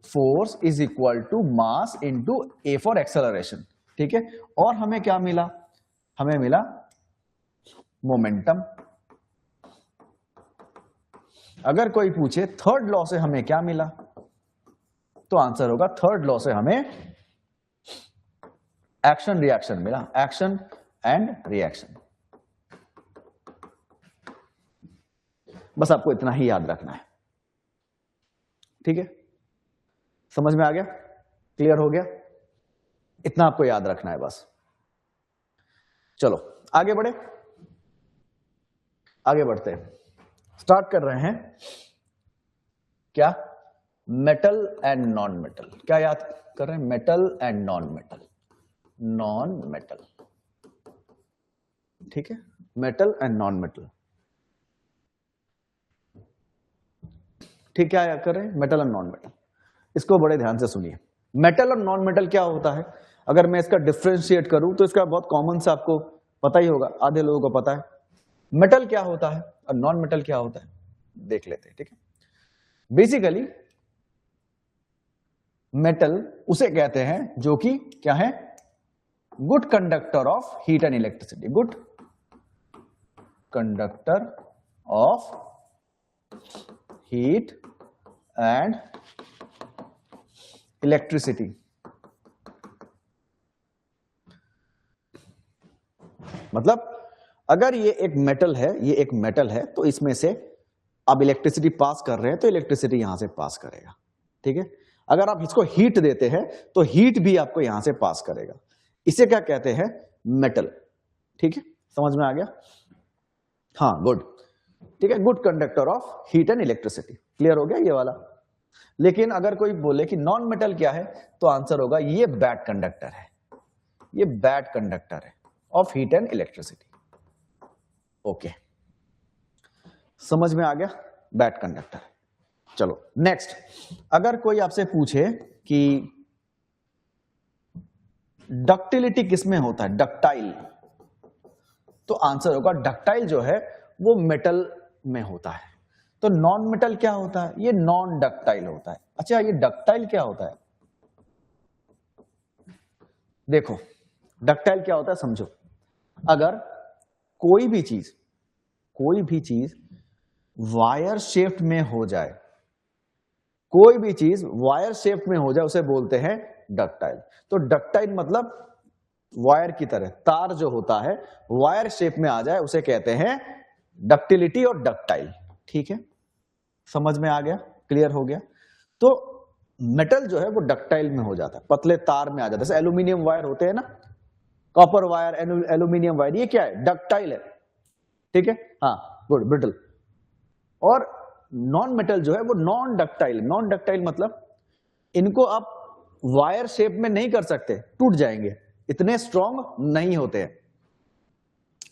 force is equal to mass into a for acceleration. ठीक है, और हमें क्या मिला, हमें मिला मोमेंटम। अगर कोई पूछे थर्ड लॉ से हमें क्या मिला, तो आंसर होगा थर्ड लॉ से हमें एक्शन रिएक्शन मिला, एक्शन एंड रिएक्शन। बस आपको इतना ही याद रखना है, ठीक है? समझ में आ गया? क्लियर हो गया? इतना आपको याद रखना है बस। चलो आगे बढ़े, आगे बढ़ते हैं। स्टार्ट कर रहे हैं क्या? Metal and non metal. क्या याद कर रहे हैं? Metal and non metal. Non metal, ठीक है? मेटल एंड नॉन मेटल, ठीक है? क्या कर रहे हैं? Metal and non metal. इसको बड़े ध्यान से सुनिए। मेटल और नॉन मेटल क्या होता है? अगर मैं इसका डिफरेंशिएट करूं तो इसका बहुत कॉमन से आपको पता ही होगा, आधे लोगों को पता है। मेटल क्या होता है और नॉन मेटल क्या होता है, देख लेते हैं, ठीक है? बेसिकली मेटल उसे कहते हैं जो कि क्या है? Good conductor of heat and electricity. Good conductor of heat and electricity. मतलब अगर ये एक मेटल है, ये एक मेटल है, तो इसमें से आप इलेक्ट्रिसिटी पास कर रहे हैं तो इलेक्ट्रिसिटी यहां से पास करेगा, ठीक है? अगर आप इसको हीट देते हैं तो हीट भी आपको यहां से पास करेगा। इसे क्या कहते हैं? मेटल, ठीक है? समझ में आ गया? हाँ, गुड, ठीक है? Good conductor of heat and electricity. Clear हो गया ये वाला? लेकिन अगर कोई बोले कि नॉन मेटल क्या है, तो आंसर होगा ये बैड कंडक्टर है, ये बैड कंडक्टर है of heat and electricity. Okay, समझ में आ गया? Bad conductor. चलो नेक्स्ट, अगर कोई आपसे पूछे कि डक्टिलिटी किसमें होता है, डक्टाइल, तो आंसर होगा डक्टाइल जो है वो मेटल में होता है। तो नॉन मेटल क्या होता है? ये नॉन डक्टाइल होता है। अच्छा, ये डक्टाइल क्या होता है? देखो डक्टाइल क्या होता है समझो। अगर कोई भी चीज वायर शेप में हो जाए, कोई भी चीज वायर शेप में हो जाए, उसे बोलते हैं डक्टाइल। तो डक्टाइल मतलब वायर की तरह, तार जो होता है वायर शेप में आ जाए उसे कहते हैं डक्टिलिटी और डक्टाइल, ठीक है? समझ में आ गया? क्लियर हो गया? तो मेटल जो है वो डक्टाइल में हो जाता है, पतले तार में आ जाता है। जैसे एल्यूमिनियम वायर होते हैं ना, कॉपर वायर, एल्यूमिनियम वायर, ये क्या है? डक्टाइल है, ठीक है? हाँ, गुड, ब्रिटल। और नॉन मेटल जो है वो नॉन डक्टाइल। नॉन डक्टाइल मतलब इनको आप वायर शेप में नहीं कर सकते, टूट जाएंगे, इतने स्ट्रॉन्ग नहीं होते हैं।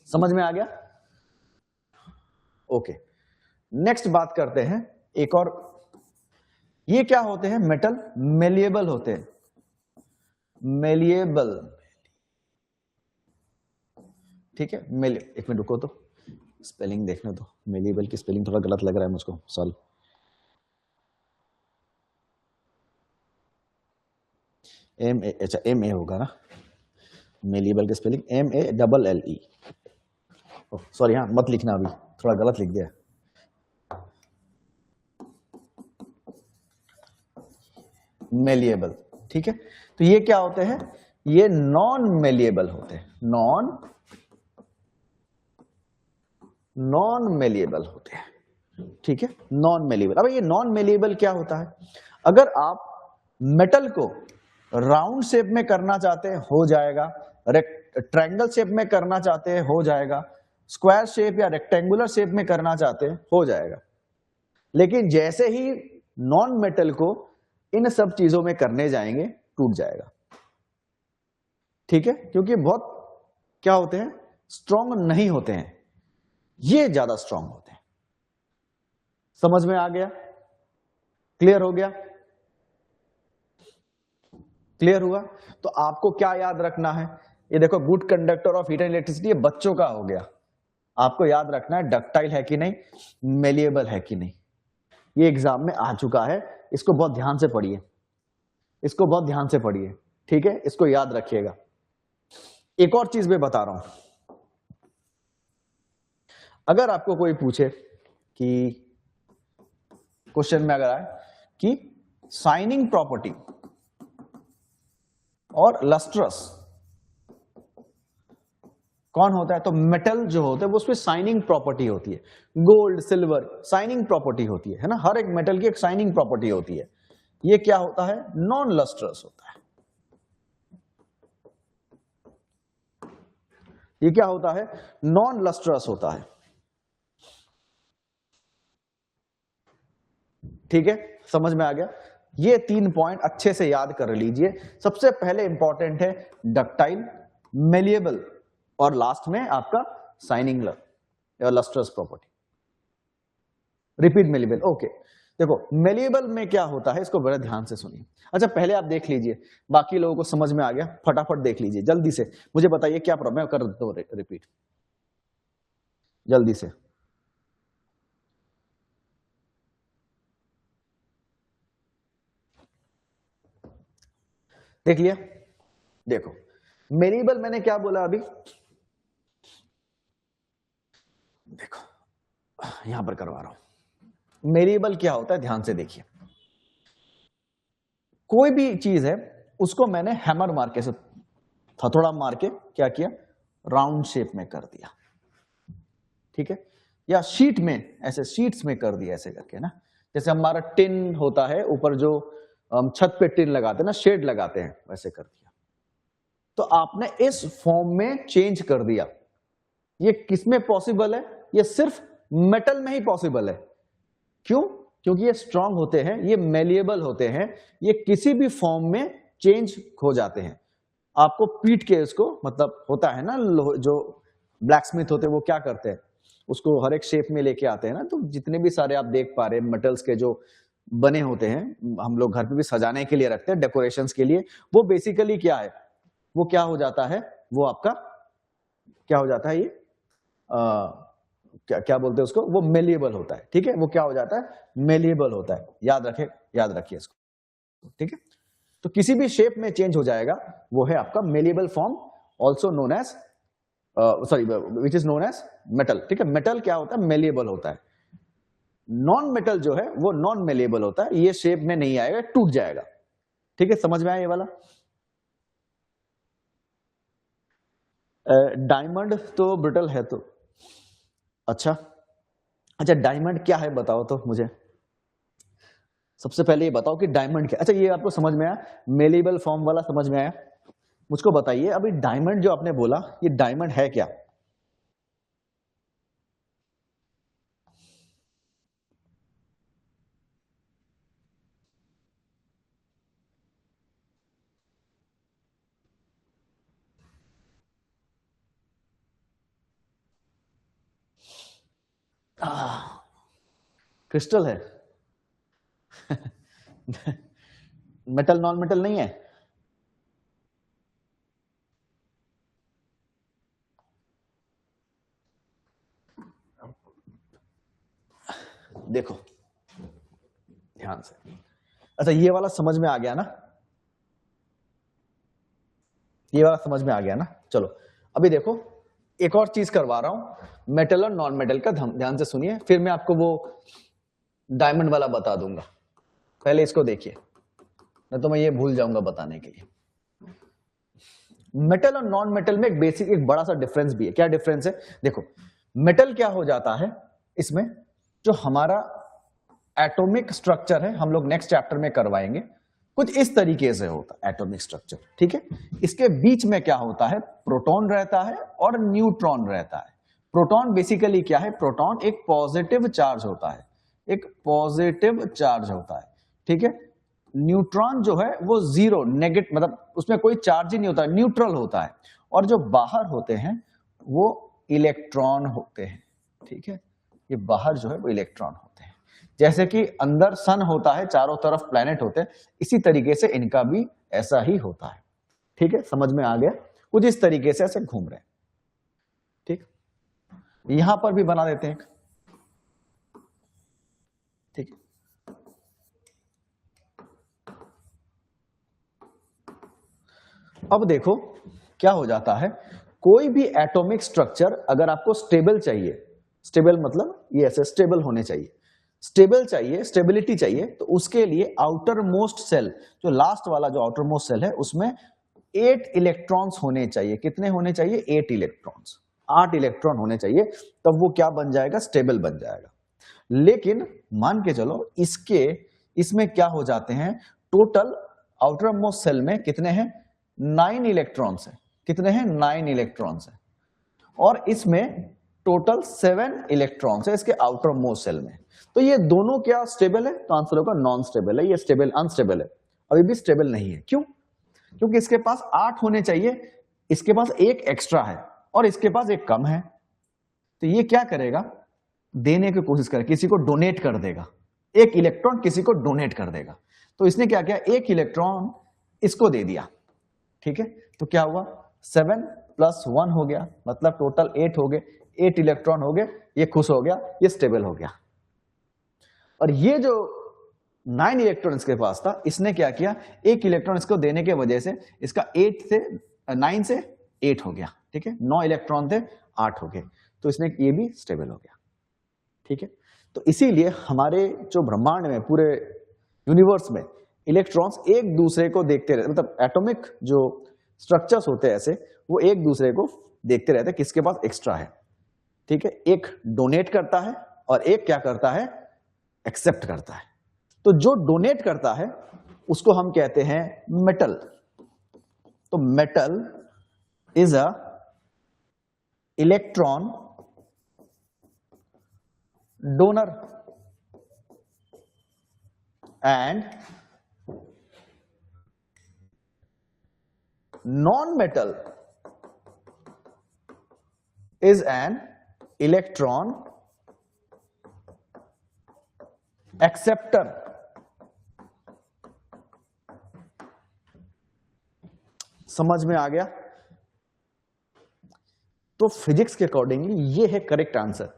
समझ में आ गया? ओके, नेक्स्ट बात करते हैं एक और। ये क्या होते हैं? मेटल मेलिएबल होते हैं, मेलिएबल, ठीक है? एक मिनट रुको, तो स्पेलिंग देखने दो। मेलिएबल की स्पेलिंग थोड़ा गलत लग रहा है मुझको, सॉरी। एम ए, अच्छा एम ए होगा ना, मेलिएबल की स्पेलिंग MELLE। सॉरी, हाँ मत लिखना, अभी थोड़ा गलत लिख दिया। मेलिएबल, ठीक है? तो ये क्या होते हैं? ये नॉन मेलिएबल होते हैं, नॉन मेलिएबल होते हैं, ठीक है? Non malleable. अब ये नॉन मेलिएबल क्या होता है? अगर आप मेटल को राउंड शेप में करना चाहते हैं हो जाएगा, ट्रायंगल शेप में करना चाहते हैं हो जाएगा, स्क्वायर शेप या रेक्टेंगुलर शेप में करना चाहते हैं हो जाएगा। लेकिन जैसे ही नॉन मेटल को इन सब चीजों में करने जाएंगे टूट जाएगा, ठीक है? क्योंकि बहुत क्या होते हैं? स्ट्रॉन्ग नहीं होते हैं, ये ज्यादा स्ट्रॉन्ग होते हैं। समझ में आ गया? क्लियर हो गया? क्लियर हुआ? तो आपको क्या याद रखना है? ये देखो, good conductor of heat and electricity, ये बच्चों का हो गया। आपको याद रखना है डक्टाइल है कि नहीं, मेलिएबल है कि नहीं। ये एग्जाम में आ चुका है, इसको बहुत ध्यान से पढ़िए, इसको बहुत ध्यान से पढ़िए, ठीक है? इसको याद रखिएगा। एक और चीज मैं बता रहा हूं, अगर आपको कोई पूछे कि क्वेश्चन में अगर आए कि शाइनिंग प्रॉपर्टी और लस्ट्रस कौन होता है? तो मेटल जो होता है वो उसमें शाइनिंग प्रॉपर्टी होती है, गोल्ड सिल्वर शाइनिंग प्रॉपर्टी होती है ना, हर एक मेटल की एक शाइनिंग प्रॉपर्टी होती है। ये क्या होता है? नॉन लस्ट्रस होता है। ये क्या होता है? नॉन लस्ट्रस होता है। ठीक है, समझ में आ गया? ये 3 पॉइंट अच्छे से याद कर लीजिए। सबसे पहले इंपॉर्टेंट है डक्टाइल, मेलिएबल और लास्ट में आपका शाइनिंग या lustrous property. Repeat malleable, okay. देखो मेलिएबल में क्या होता है, इसको बड़े ध्यान से सुनिए। अच्छा पहले आप देख लीजिए, बाकी लोगों को समझ में आ गया, फटाफट देख लीजिए जल्दी से, मुझे बताइए क्या प्रॉब्लम है, कर देता हूं रिपीट जल्दी से। देख लिया? देखो मेलिएबल मैंने क्या बोला अभी, देखो यहां पर करवा रहा हूं। मेलिएबल क्या होता है, ध्यान से देखिए। कोई भी चीज है उसको मैंने हैमर मार के से हथौड़ा मार के क्या किया, राउंड शेप में कर दिया, ठीक है, या शीट में ऐसे शीट्स में कर दिया ऐसे करके ना, जैसे हमारा टिन होता है ऊपर जो हम छत पे टिन लगाते हैं ना, शेड लगाते हैं, वैसे कर दिया। तो आपने इस फॉर्म में चेंज कर दिया। ये किसमें पॉसिबल है? ये सिर्फ मेटल में ही पॉसिबल है। क्यों? क्योंकि ये स्ट्रांग होते हैं, ये मेलिएबल होते हैं, ये किसी भी फॉर्म में चेंज हो जाते हैं। आपको पीट के इसको, मतलब होता है ना जो ब्लैक स्मिथ होते हैं वो क्या करते हैं, उसको हर एक शेप में लेके आते हैं ना। तो जितने भी सारे आप देख पा रहे हैं मेटल्स के जो बने होते हैं, हम लोग घर पे भी सजाने के लिए रखते हैं, डेकोरेशंस के लिए, वो बेसिकली क्या है, वो क्या हो जाता है, वो आपका क्या हो जाता है, ये क्या बोलते हैं उसको, वो मेलिएबल होता है। ठीक है, वो क्या हो जाता है, मेलिएबल होता है। याद रखिए इसको, ठीक है। तो किसी भी शेप में चेंज हो जाएगा, वो है आपका malleable form, also known as which is known as metal. ठीक है, मेटल क्या होता है, मेलिएबल होता है। नॉन मेटल जो है वो नॉन मेलिएबल होता है, ये शेप में नहीं आएगा, टूट जाएगा। ठीक है, समझ में आया ये वाला? डायमंड तो ब्रिटल है तो अच्छा, डायमंड क्या है बताओ तो मुझे, सबसे पहले ये बताओ कि डायमंड क्या। अच्छा ये आपको समझ में आया, मेलिएबल फॉर्म वाला समझ में आया? मुझको बताइए अभी डायमंड जो आपने बोला, ये डायमंड है क्या? क्रिस्टल है मेटल नॉन मेटल नहीं है? देखो ध्यान से, अच्छा ये वाला समझ में आ गया ना, ये वाला समझ में आ गया ना। चलो अभी देखो एक और चीज करवा रहा हूं, मेटल और नॉन मेटल का, ध्यान से सुनिए, फिर मैं आपको वो डायमंड वाला बता दूंगा। पहले इसको देखिए, नहीं तो मैं ये भूल जाऊंगा बताने के लिए। मेटल और नॉन मेटल में एक बेसिक, एक बड़ा सा डिफरेंस भी है। क्या डिफरेंस है? देखो मेटल क्या हो जाता है, इसमें जो हमारा एटॉमिक स्ट्रक्चर है, हम लोग नेक्स्ट चैप्टर में करवाएंगे, कुछ इस तरीके से होता है एटॉमिक स्ट्रक्चर। ठीक है, इसके बीच में क्या होता है, प्रोटॉन रहता है और न्यूट्रॉन रहता है। प्रोटॉन बेसिकली क्या है, प्रोटॉन एक पॉजिटिव चार्ज होता है, एक पॉजिटिव चार्ज होता है। ठीक है, न्यूट्रॉन जो है वो जीरो नेगेटिव, मतलब उसमें कोई चार्ज ही नहीं होता, न्यूट्रल होता है। और जो बाहर होते हैं वो इलेक्ट्रॉन होते हैं। ठीक है, ये बाहर जो है वो इलेक्ट्रॉन होते हैं। जैसे कि अंदर सन होता है, चारों तरफ प्लेनेट होते हैं, इसी तरीके से इनका भी ऐसा ही होता है। ठीक है, समझ में आ गया? कुछ इस तरीके से ऐसे घूम रहे हैं। ठीक, यहां पर भी बना देते हैं। ठीक है, अब देखो क्या हो जाता है, कोई भी एटॉमिक स्ट्रक्चर अगर आपको स्टेबल चाहिए, स्टेबल मतलब ये ऐसे स्टेबल होने चाहिए, स्टेबल चाहिए, स्टेबिलिटी चाहिए, तो उसके लिए आउटर मोस्ट सेल, जो लास्ट वाला जो आउटर मोस्ट सेल है, उसमें 8 इलेक्ट्रॉन्स होने चाहिए। कितने होने चाहिए? 8 इलेक्ट्रॉन्स। 8 इलेक्ट्रॉन होने चाहिए, तब वो क्या बन जाएगा, स्टेबल बन जाएगा। लेकिन मान के चलो इसमें क्या हो जाते हैं, टोटल आउटर मोस्ट सेल में कितने हैं, 9 इलेक्ट्रॉन्स है। कितने हैं, 9 इलेक्ट्रॉन्स है। और इसमें टोटल 7 इलेक्ट्रॉन्स है इसके आउटर मोस्ट सेल में। तो ये दोनों क्या स्टेबल है, तो आंसर होगा नॉन स्टेबल है, ये स्टेबल अनस्टेबल है, अभी भी स्टेबल नहीं है। क्यों, क्योंकि इसके पास 8 होने चाहिए, इसके पास एक एक्स्ट्रा है और इसके पास एक कम है। तो ये क्या करेगा, देने की कोशिश करेगा, किसी को डोनेट कर देगा, एक इलेक्ट्रॉन किसी को डोनेट कर देगा। तो इसने क्या किया, एक इलेक्ट्रॉन इसको दे दिया, ठीक है। तो क्या हुआ, 7 + 1 हो गया, मतलब टोटल 8 हो गए, 8 इलेक्ट्रॉन हो गए, ये खुश हो गया, ये स्टेबल हो गया। और ये जो 9 इलेक्ट्रॉन इसके पास था, इसने क्या किया, एक इलेक्ट्रॉन इसको देने के वजह से इसका 9 से 8 हो गया, ठीक है। 9 इलेक्ट्रॉन थे, 8 हो गए, तो इसने ये भी स्टेबल हो गया, ठीक है। तो इसीलिए हमारे जो ब्रह्मांड में, पूरे यूनिवर्स में इलेक्ट्रॉन्स एक दूसरे को देखते रहते, मतलब एटॉमिक जो स्ट्रक्चर्स होते हैं ऐसे, वो एक दूसरे को देखते रहते हैं किसके पास एक्स्ट्रा है, ठीक है। एक डोनेट करता है और एक क्या करता है, एक्सेप्ट करता है। तो जो डोनेट करता है उसको हम कहते हैं मेटल। तो metal is a electron donor and non-metal is an electron acceptor। समझ में आ गया। तो फिजिक्स के अकॉर्डिंगली ये है करेक्ट आंसर।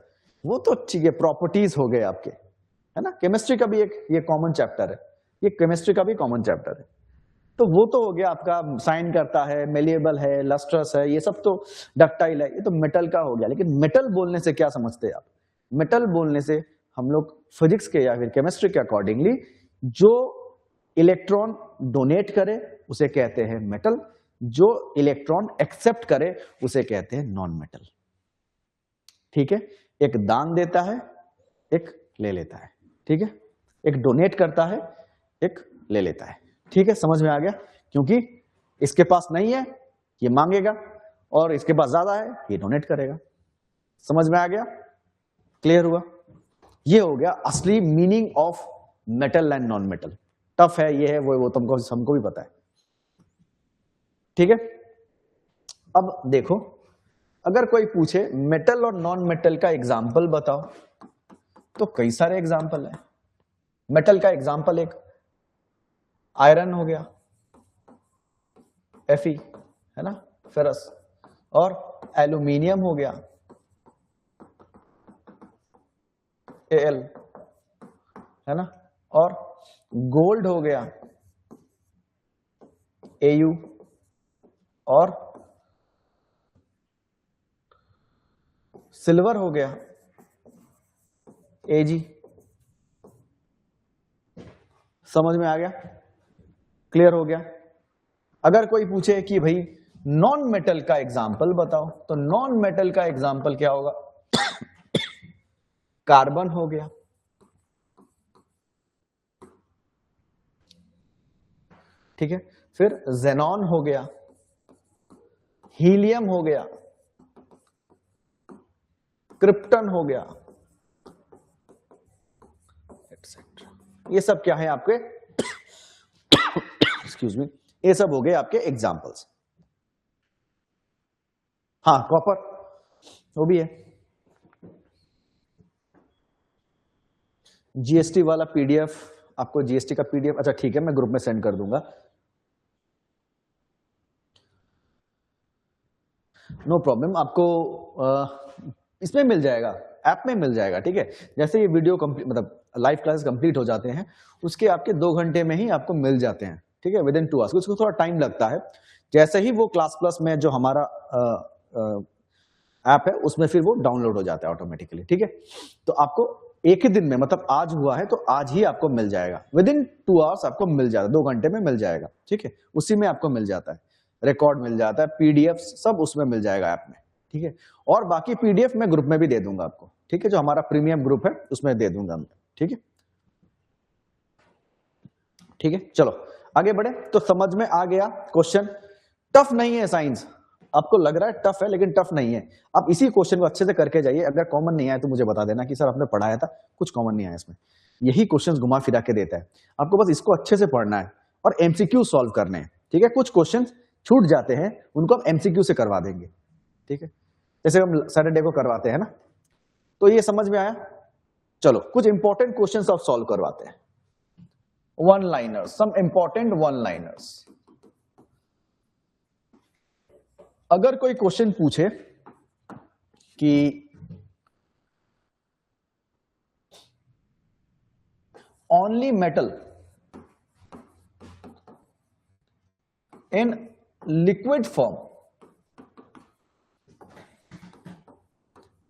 वो तो ठीक है, प्रॉपर्टीज हो गए आपके, है ना। केमिस्ट्री का भी एक ये कॉमन चैप्टर है, ये केमिस्ट्री का भी कॉमन चैप्टर है। तो वो तो हो गया आपका, साइन करता है, मेलिएबल है, लस्ट्रस है, ये सब तो डक्टाइल है, ये तो मेटल का हो गया। लेकिन मेटल बोलने से क्या समझते हैं आप, मेटल बोलने से हम लोग फिजिक्स के या फिर केमिस्ट्री के अकॉर्डिंगली जो इलेक्ट्रॉन डोनेट करे उसे कहते हैं मेटल, जो इलेक्ट्रॉन एक्सेप्ट करे उसे कहते हैं नॉन मेटल, ठीक है। एक दान देता है, एक ले लेता है, ठीक है। एक डोनेट करता है, एक ले लेता है, ठीक है। समझ में आ गया, क्योंकि इसके पास नहीं है ये मांगेगा, और इसके पास ज्यादा है ये डोनेट करेगा। समझ में आ गया, क्लियर हुआ। ये हो गया असली meaning of metal and non metal. Tough है, ये है वो तुमको हमको भी पता है, ठीक है। अब देखो, अगर कोई पूछे मेटल और नॉन मेटल का एग्जाम्पल बताओ, तो कई सारे एग्जाम्पल है। मेटल का एग्जाम्पल एक आयरन हो गया, Fe, है ना, फेरस, और एल्यूमिनियम हो गया, Al, है ना, और गोल्ड हो गया, Au, और सिल्वर हो गया, Ag। समझ में आ गया, क्लियर हो गया। अगर कोई पूछे कि भाई नॉन मेटल का एग्जाम्पल बताओ, तो नॉन मेटल का एग्जाम्पल क्या होगा, कार्बन हो गया, ठीक है। फिर जेनॉन हो गया, हीलियम हो गया, क्रिप्टन हो गया, एक्सेट्रा। ये सब क्या है आपके एक्सक्यूज मी, ये सब हो गए आपके एग्जाम्पल्स। हाँ, कॉपर वो भी है। जीएसटी वाला पीडीएफ, आपको जीएसटी का पीडीएफ, अच्छा ठीक है, मैं ग्रुप में सेंड कर दूंगा, नो प्रॉब्लम। आपको इसमें मिल जाएगा, ऐप में मिल जाएगा, ठीक है। जैसे ये वीडियो कंप्लीट, मतलब लाइव क्लासेस कंप्लीट हो जाते हैं, उसके आपके 2 घंटे में ही आपको मिल जाते हैं, ठीक है, विद इन 2 आवर्स। उसको थोड़ा टाइम लगता है। जैसे ही वो क्लास प्लस में जो हमारा ऐप है उसमें फिर वो डाउनलोड हो जाता है ऑटोमेटिकली, ठीक है। तो आपको एक ही दिन में, मतलब आज हुआ है तो आज ही आपको मिल जाएगा, विद इन 2 आवर्स आपको मिल जाएगा, 2 घंटे में मिल जाएगा, ठीक है। उसी में आपको मिल जाता है, रिकॉर्ड मिल जाता है, पीडीएफ सब उसमें मिल जाएगा ऐप में, ठीक है। और बाकी पीडीएफ मैं ग्रुप में भी दे दूंगा आपको, ठीक है, जो हमारा प्रीमियम ग्रुप है उसमें दे दूंगा मैं, ठीक है। ठीक है, चलो आगे बढ़े। तो समझ में आ गया क्वेश्चन, टफ नहीं है साइंस, आपको लग रहा है टफ है लेकिन टफ नहीं है। आप इसी क्वेश्चन को अच्छे से करके जाइए, अगर कॉमन नहीं आया तो मुझे बता देना कि सर आपने पढ़ाया था कुछ कॉमन नहीं आया इसमें। यही क्वेश्चंस घुमा फिरा के देता है, आपको बस इसको अच्छे से पढ़ना है और एमसीक्यू सॉल्व करने हैं, ठीक है। कुछ क्वेश्चंस छूट जाते हैं, उनको हम एमसीक्यू से करवा देंगे, ठीक है, जैसे हम सैटरडे को करवाते हैं ना। तो ये समझ में आया। चलो कुछ इंपॉर्टेंट क्वेश्चंस आप सॉल्व करवाते हैं, one liners, some important one liners. अगर कोई क्वेश्चन पूछे कि only metal in liquid form,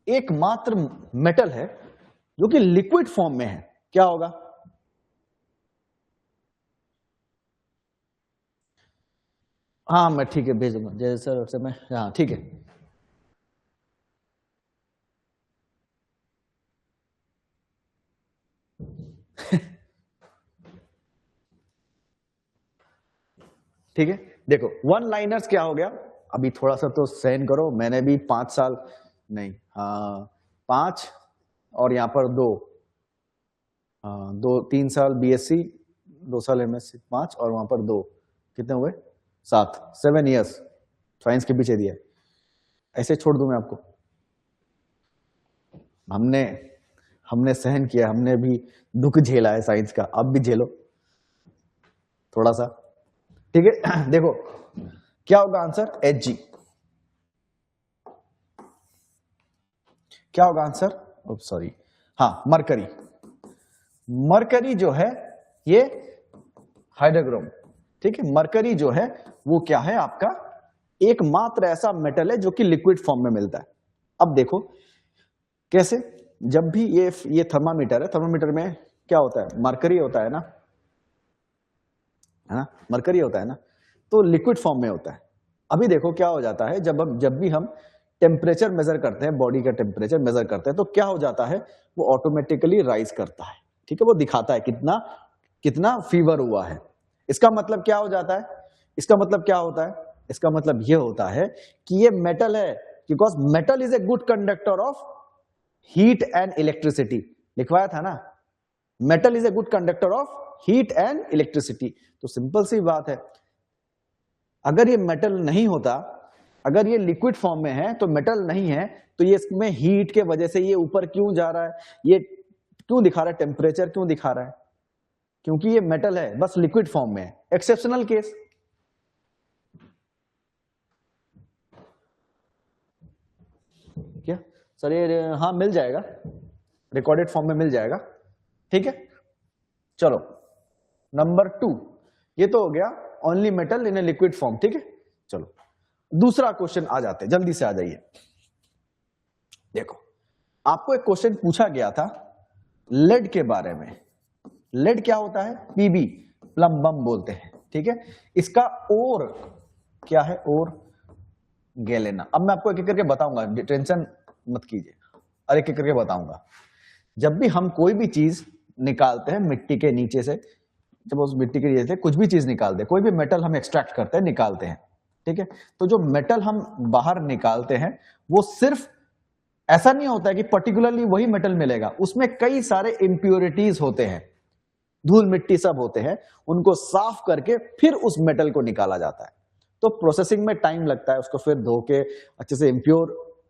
एकमात्र मेटल है जो कि लिक्विड फॉर्म में है, क्या होगा? हाँ मैं ठीक है भेज दूंगा, जैसे सर मैं, हाँ ठीक है। ठीक है, देखो वन लाइनर्स क्या हो गया, अभी थोड़ा सा तो सहन करो, मैंने भी 5 साल नहीं, हाँ 5 और यहां पर 2, 3 साल बीएससी, 2 साल एमएससी, 5 और वहां पर 2, कितने हुए? 7, 7 इयर्स साइंस के पीछे दिया। ऐसे छोड़ दूं मैं आपको? हमने सहन किया, हमने भी दुख झेला है साइंस का, अब भी झेलो थोड़ा सा, ठीक है। देखो क्या होगा आंसर, Hg। क्या होगा आंसर, सॉरी, हाँ मरकरी। मरकरी जो है ये हाइड्रोग्राम, ठीक है। मरकरी जो है वो क्या है आपका, एकमात्र ऐसा मेटल है जो कि लिक्विड फॉर्म में मिलता है। अब देखो कैसे, जब भी ये थर्मामीटर है, थर्मामीटर में क्या होता है, मरकरी होता है ना, है ना, मरकरी होता है ना, तो लिक्विड फॉर्म में होता है। अभी देखो क्या हो जाता है, जब भी हम टेम्परेचर मेजर करते हैं, बॉडी का टेम्परेचर मेजर करते हैं, तो क्या हो जाता है, वो ऑटोमेटिकली राइज करता है, ठीक है, वो दिखाता है कितना फीवर हुआ है। इसका मतलब क्या हो जाता है, इसका मतलब क्या होता है, इसका मतलब यह होता है कि ये मेटल है, because metal is a good conductor of heat and electricity, लिखवाया था ना, metal is a good conductor of heat and electricity. तो सिंपल सी बात है, अगर ये मेटल नहीं होता, अगर ये लिक्विड फॉर्म में है तो मेटल नहीं है, तो ये इसमें हीट के वजह से ये ऊपर क्यों जा रहा है, ये क्यों दिखा रहा है, टेम्परेचर क्यों दिखा रहा है, क्योंकि ये मेटल है, बस लिक्विड फॉर्म में है। एक्सेप्शनल केस, क्या सर ये, हाँ मिल जाएगा, रिकॉर्डेड फॉर्म में मिल जाएगा, ठीक है। चलो नंबर 2, ये तो हो गया only metal in a liquid form, ठीक है। चलो दूसरा क्वेश्चन आ जाते हैं, जल्दी से आ जाइए। देखो आपको एक क्वेश्चन पूछा गया था लेड के बारे में। लेड क्या होता है, पीबी, प्लम बम बोलते हैं, ठीक है। इसका और क्या है, और गैलेना। अब मैं आपको एक एक करके बताऊंगा, टेंशन मत कीजिए, और एक एक करके बताऊंगा। जब भी हम कोई भी चीज निकालते हैं मिट्टी के नीचे से, जब उस मिट्टी के नीचे से कुछ भी चीज निकालते हैं, कोई भी मेटल हम एक्सट्रैक्ट करते हैं, निकालते हैं, ठीक है, तो जो मेटल हम बाहर निकालते हैं वो सिर्फ ऐसा नहीं होता है कि पर्टिकुलरली वही मेटल मिलेगा, उसमें कई सारे इंप्योरिटीज होते हैं, धूल मिट्टी सब होते हैं, उनको साफ करके फिर उस मेटल को निकाला जाता है। तो प्रोसेसिंग में टाइम लगता है, उसको फिर धो के अच्छे से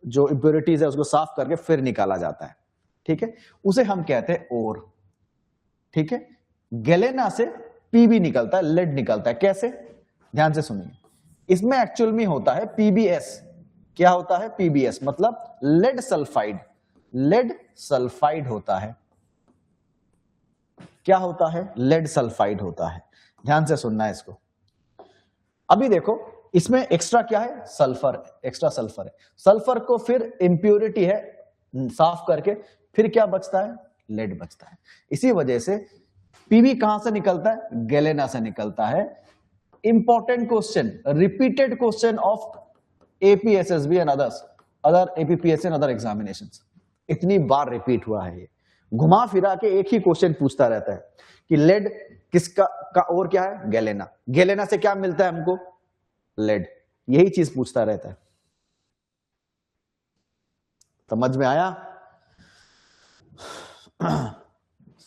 जो इंप्योरिटीज है उसको साफ करके फिर निकाला जाता है, ठीक है, उसे हम कहते हैं ओर, ठीक है। गैलेना से पीबी निकलता है, लेड निकलता है, कैसे, ध्यान से सुनिए। इसमें एक्चुअल में होता है पीबीएस। क्या होता है, पीबीएस मतलब लेड सल्फाइड, लेड सल्फाइड होता है। क्या होता है, लेड सल्फाइड होता है, ध्यान से सुनना है इसको। अभी देखो इसमें एक्स्ट्रा क्या है, सल्फर, एक्स्ट्रा सल्फर है, सल्फर को फिर इंप्योरिटी है, साफ करके फिर क्या बचता है, लेड बचता है। इसी वजह से पीबी कहां से निकलता है, गैलेना से निकलता है। Important question, repeated question of APSSB and others, other APPSC and other examinations. इतनी बार रिपीट हुआ है ये, घुमा फिरा के एक ही क्वेश्चन पूछता रहता है कि लेड किसका का और क्या है, गैलेना। गैलेना से क्या मिलता है हमको, लेड। यही चीज पूछता रहता है। समझ में आया?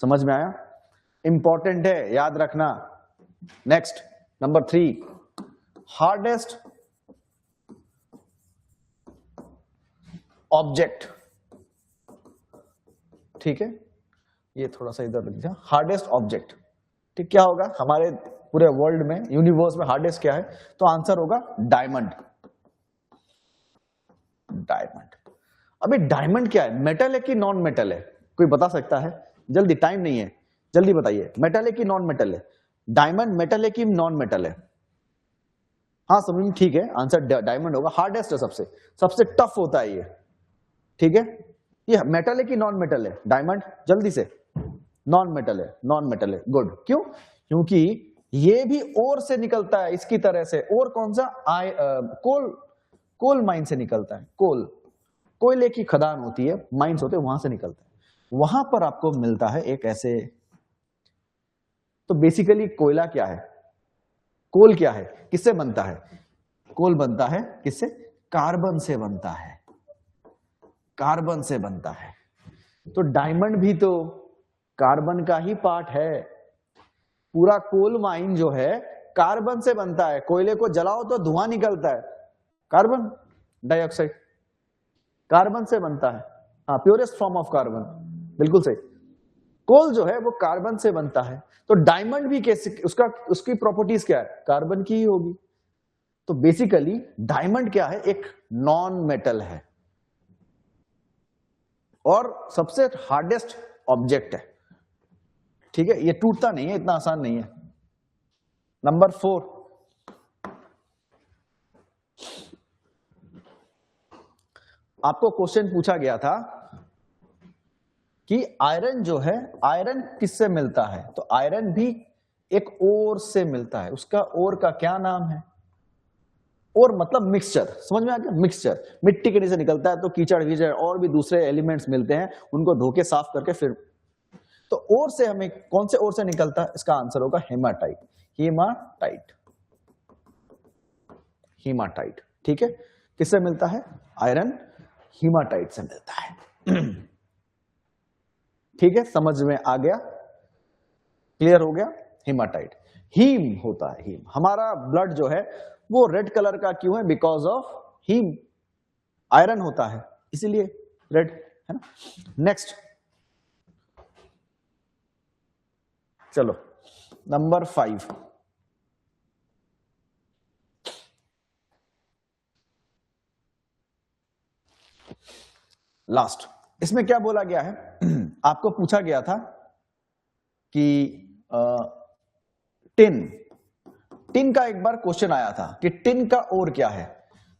समझ में आया? इंपॉर्टेंट है, याद रखना। Next number 3, hardest object. ठीक है, ये थोड़ा सा इधर लिख दिया, हार्डेस्ट ऑब्जेक्ट। ठीक, क्या होगा हमारे पूरे वर्ल्ड में, यूनिवर्स में हार्डेस्ट क्या है, तो आंसर होगा डायमंड। डायमंड। अभी डायमंड क्या है, मेटल है कि नॉन मेटल है, कोई बता सकता है? जल्दी, टाइम नहीं है, जल्दी बताइए, मेटल है कि नॉन मेटल है? डायमंड मेटल है कि नॉन मेटल है? हाँ समझ में, ठीक है, आंसर डायमंड होगा। हार्डेस्ट है, सबसे सबसे टफ होता है ये। ठीक है, ये मेटल है कि नॉन मेटल है? डायमंड, जल्दी से। नॉन मेटल है, नॉन मेटल है, गुड। क्यों? क्योंकि ये भी ओर से निकलता है इसकी तरह से। और कौन सा? कोल माइन से निकलता है। कोयले की खदान होती है, माइंस होते हैं, वहां से निकलता है, वहां पर आपको मिलता है एक ऐसे। तो बेसिकली कोयला क्या है, कोल क्या है, किससे बनता है? कोल बनता है किससे? कार्बन से बनता है, कार्बन से बनता है। तो डायमंड भी तो कार्बन का ही पार्ट है। पूरा कोल माइन जो है कार्बन से बनता है। कोयले को जलाओ तो धुआं निकलता है, कार्बन डाइऑक्साइड, कार्बन से बनता है। हाँ, प्योरेस्ट फॉर्म ऑफ कार्बन, बिल्कुल सही। कोल जो है वो कार्बन से बनता है। तो डायमंड भी कैसे, उसकी प्रॉपर्टीज क्या है, कार्बन की ही होगी। तो बेसिकली डायमंड क्या है, एक नॉन मेटल है और सबसे हार्डेस्ट ऑब्जेक्ट है। ठीक है, ये टूटता नहीं है, इतना आसान नहीं है। नंबर 4, आपको क्वेश्चन पूछा गया था कि आयरन जो है, आयरन किससे मिलता है? तो आयरन भी एक ओर से मिलता है। उसका ओर का क्या नाम है? और मतलब मिक्सचर, समझ में आ गया? मिक्सचर, मिट्टी के नीचे निकलता है तो कीचड़ वीचड़ और भी दूसरे एलिमेंट्स मिलते हैं, उनको धो के साफ करके फिर। तो ओर से हमें कौन से ओर से निकलता है? इसका आंसर होगा हेमाटाइट। Haematite, haematite. ठीक है, किससे मिलता है? आयरन हेमाटाइट से मिलता है। ठीक है, समझ में आ गया? क्लियर हो गया? हेमाटाइट, हीम होता है। हीम, हमारा ब्लड जो है वो रेड कलर का क्यों है? बिकॉज ऑफ हीम, आयरन होता है इसीलिए रेड, है ना। नेक्स्ट, चलो नंबर 5, लास्ट। इसमें क्या बोला गया है? आपको पूछा गया था कि टिन का एक बार क्वेश्चन आया था कि टिन का ओर क्या है।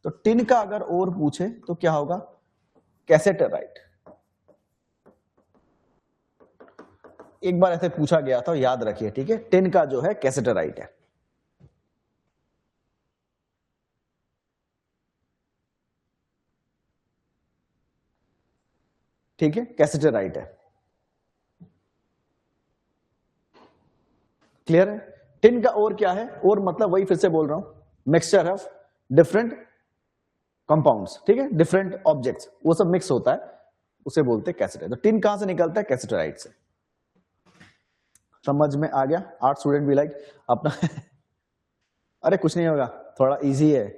तो टिन का अगर ओर पूछे तो क्या होगा? कैसेटराइट। एक बार ऐसे पूछा गया था, याद रखिए। ठीक है, टिन का जो है कैसेटराइट है। ठीक है, कैसेटराइट है। क्लियर है? टिन का ओर क्या है? और मतलब वही फिर से बोल रहा हूं, मिक्सचर ऑफ डिफरेंट कंपाउंड्स। ठीक है, डिफरेंट ऑब्जेक्ट्स, वो सब मिक्स होता है, उसे बोलते हैं कैसेटराइट। तो टिन कहां से निकलता है? कैसेटराइट से। समझ में आ गया? आर्ट स्टूडेंट भी लाइक अपना अरे कुछ नहीं होगा, थोड़ा इजी है।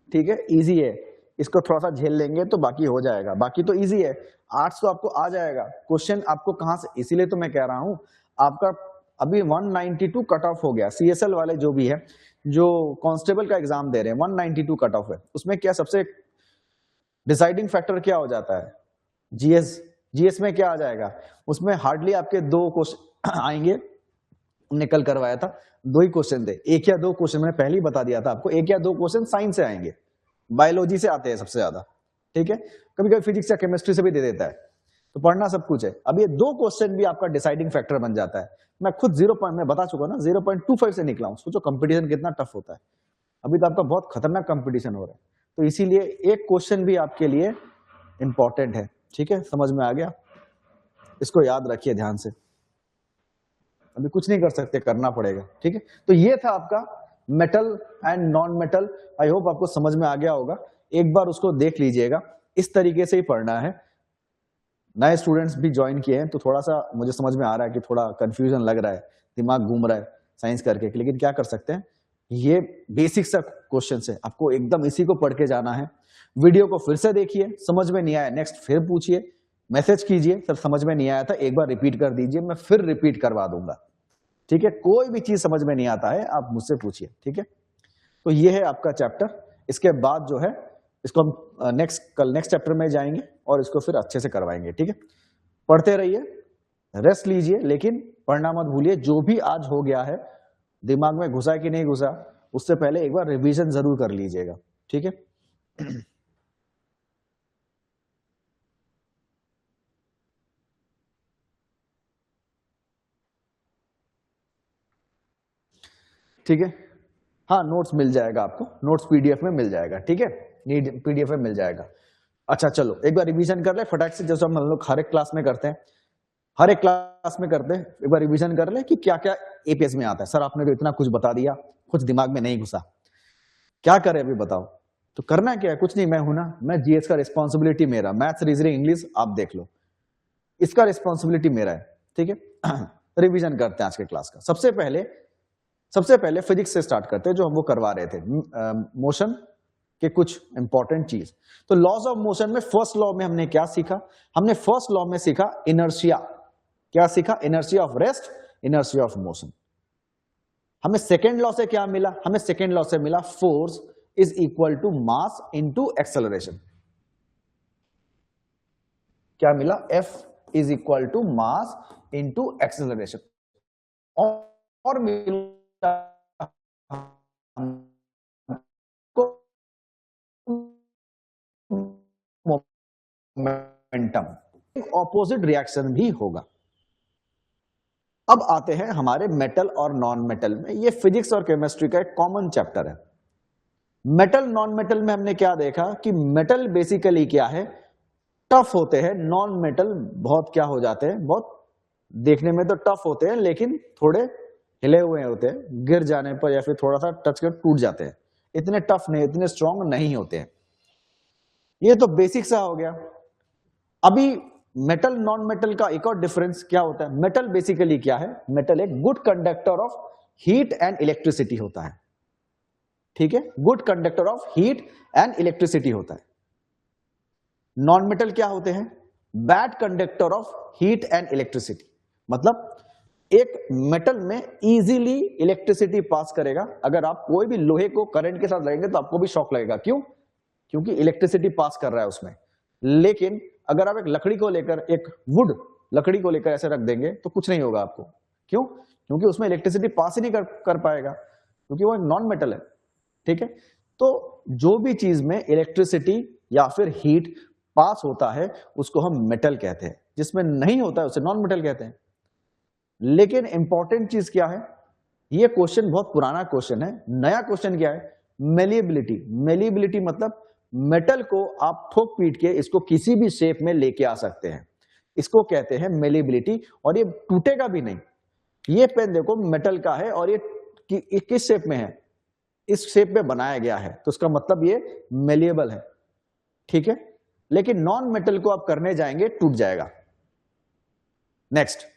ठीक है, इजी है, इसको थोड़ा सा झेल लेंगे तो बाकी हो जाएगा। बाकी तो इजी है, आर्ट्स तो आपको आ जाएगा। क्वेश्चन आपको कहां से, इसीलिए तो मैं कह रहा हूं आपका अभी 192 कट ऑफ हो गया। सीएसएल वाले जो भी है, जो कांस्टेबल का एग्जाम दे रहे हैं, 192 कट ऑफ है। उसमें क्या सबसे डिसाइडिंग फैक्टर क्या हो जाता है? जीएस। जीएस में क्या आ जाएगा? उसमें हार्डली आपके 2 क्वेश्चन आएंगे, निकल करवाया था 2 ही क्वेश्चन थे, 1 या 2 क्वेश्चन मैंने पहले ही बता दिया था आपको, 1 या 2 क्वेश्चन साइंस से आएंगे, बायोलॉजी से आते हैं सबसे ज्यादा। ठीक है, कभी कभी फिजिक्स या केमिस्ट्री से भी दे देता है, तो पढ़ना सब कुछ है। अब ये 2 क्वेश्चन भी आपका डिसाइडिंग फैक्टर बन जाता है। मैं खुद 0 मैं बता चुका ना, 0.25 से निकला हूं। सोचो कंपटीशन कितना टफ होता है। अभी तो आपका बहुत खतरनाक कंपटीशन हो रहा है। तो इसीलिए एक क्वेश्चन भी आपके लिए इंपॉर्टेंट है। ठीक है, समझ में आ गया? इसको याद रखिए ध्यान से, अभी कुछ नहीं कर सकते, करना पड़ेगा। ठीक है, तो ये था आपका metal and non metal. I hope आपको समझ में आ गया होगा। एक बार उसको देख लीजिएगा, इस तरीके से ही पढ़ना है। नए स्टूडेंट्स भी ज्वाइन किए हैं तो थोड़ा सा मुझे समझ में आ रहा है कि थोड़ा कंफ्यूजन लग रहा है, दिमाग घूम रहा है साइंस करके, लेकिन क्या कर सकते हैं, ये बेसिक सा क्वेश्चन है, आपको एकदम इसी को पढ़ के जाना है। वीडियो को फिर से देखिए, समझ में नहीं आया नेक्स्ट फिर पूछिए, मैसेज कीजिए सर समझ में नहीं आया था, एक बार रिपीट कर दीजिए, मैं फिर रिपीट करवा दूंगा। ठीक है, कोई भी चीज समझ में नहीं आता है आप मुझसे पूछिए। ठीक है, तो ये है आपका चैप्टर। इसके बाद जो है इसको हम कल नेक्स्ट चैप्टर में जाएंगे और इसको फिर अच्छे से करवाएंगे। ठीक है, पढ़ते रहिए, रेस्ट लीजिए, लेकिन पढ़ना मत भूलिए। जो भी आज हो गया है दिमाग में घुसा कि नहीं घुसा, उससे पहले एक बार रिवीजन जरूर कर लीजिएगा। ठीक है, ठीक है, हाँ नोट्स मिल जाएगा आपको, नोट्स पीडीएफ में मिल जाएगा। ठीक है, नीड पीडीएफ में मिल जाएगा। अच्छा चलो एक बार रिवीजन कर ले फटाक से, जैसे हम लोग हर एक क्लास में करते हैं, हर एक क्लास में करते हैं, एक बार रिवीजन कर ले कि क्या क्या एपीएस में आता है। सर आपने तो इतना कुछ बता दिया, कुछ दिमाग में नहीं घुसा, क्या करें अभी बताओ? तो करना क्या है, कुछ नहीं, मैं हूं ना, मैं जीएस का रिस्पॉन्सिबिलिटी मेरा, मैथ्स रीजनिंग इंग्लिश आप देख लो, इसका रिस्पॉन्सिबिलिटी मेरा है। ठीक है, रिवीजन करते हैं आज के क्लास का। सबसे पहले फिजिक्स से स्टार्ट करते हैं, जो हम वो करवा रहे थे, मोशन के कुछ इंपॉर्टेंट चीज। तो लॉज ऑफ मोशन में फर्स्ट लॉ में हमने क्या सीखा? हमने फर्स्ट लॉ में सीखा इनर्शिया। क्या सीखा? Inertia of rest, inertia of motion. हमें सेकेंड लॉ से क्या मिला? हमें सेकेंड लॉ से मिला force is equal to mass into acceleration. क्या मिला? F is equal to mass into acceleration. और मिला मोमेंटम, ऑपोजिट रिएक्शन भी होगा। अब आते हैं हमारे मेटल और नॉन मेटल में। ये फिजिक्स और केमिस्ट्री का एक कॉमन चैप्टर है। मेटल नॉन मेटल में हमने क्या देखा कि मेटल बेसिकली क्या है, टफ होते हैं। नॉन मेटल बहुत क्या हो जाते हैं, बहुत देखने में तो टफ होते हैं लेकिन थोड़े हिले हुए होते हैं, गिर जाने पर या फिर थोड़ा सा टच कर टूट जाते हैं, इतने टफ नहीं, इतने स्ट्रांग नहीं होते हैं। ये तो बेसिक सा हो गया। अभी मेटल नॉन मेटल का एक और डिफरेंस क्या होता है? मेटल बेसिकली क्या है? मेटल एक good conductor of heat and electricity होता है। ठीक है, good conductor of heat and electricity होता है। नॉन मेटल क्या होते हैं? Bad conductor of heat and electricity. मतलब एक मेटल में इजीली इलेक्ट्रिसिटी पास करेगा। अगर आप कोई भी लोहे को करंट के साथ लगेंगे तो आपको भी शॉक लगेगा। क्यों? क्योंकि इलेक्ट्रिसिटी पास कर रहा है उसमें। लेकिन अगर आप एक लकड़ी को लेकर, एक वुड लकड़ी को लेकर ऐसे रख देंगे तो कुछ नहीं होगा आपको। क्यों? क्योंकि उसमें इलेक्ट्रिसिटी पास ही नहीं कर पाएगा, क्योंकि वो एक नॉन मेटल है। ठीक है, तो जो भी चीज में इलेक्ट्रिसिटी या फिर हीट पास होता है उसको हम मेटल कहते हैं, जिसमें नहीं होता है उसे नॉन मेटल कहते हैं। लेकिन इंपॉर्टेंट चीज क्या है? ये क्वेश्चन बहुत पुराना क्वेश्चन है। नया क्वेश्चन क्या है? मेलिएबिलिटी। मेलिएबिलिटी मतलब मेटल को आप ठोक पीट के इसको किसी भी शेप में लेके आ सकते हैं, इसको कहते हैं मेलिएबिलिटी। और ये टूटेगा भी नहीं। ये पेन देखो मेटल का है और ये किस शेप में है? इस शेप में बनाया गया है, तो उसका मतलब ये मेलिएबल है। ठीक है, लेकिन नॉन मेटल को आप करने जाएंगे टूट जाएगा। Next,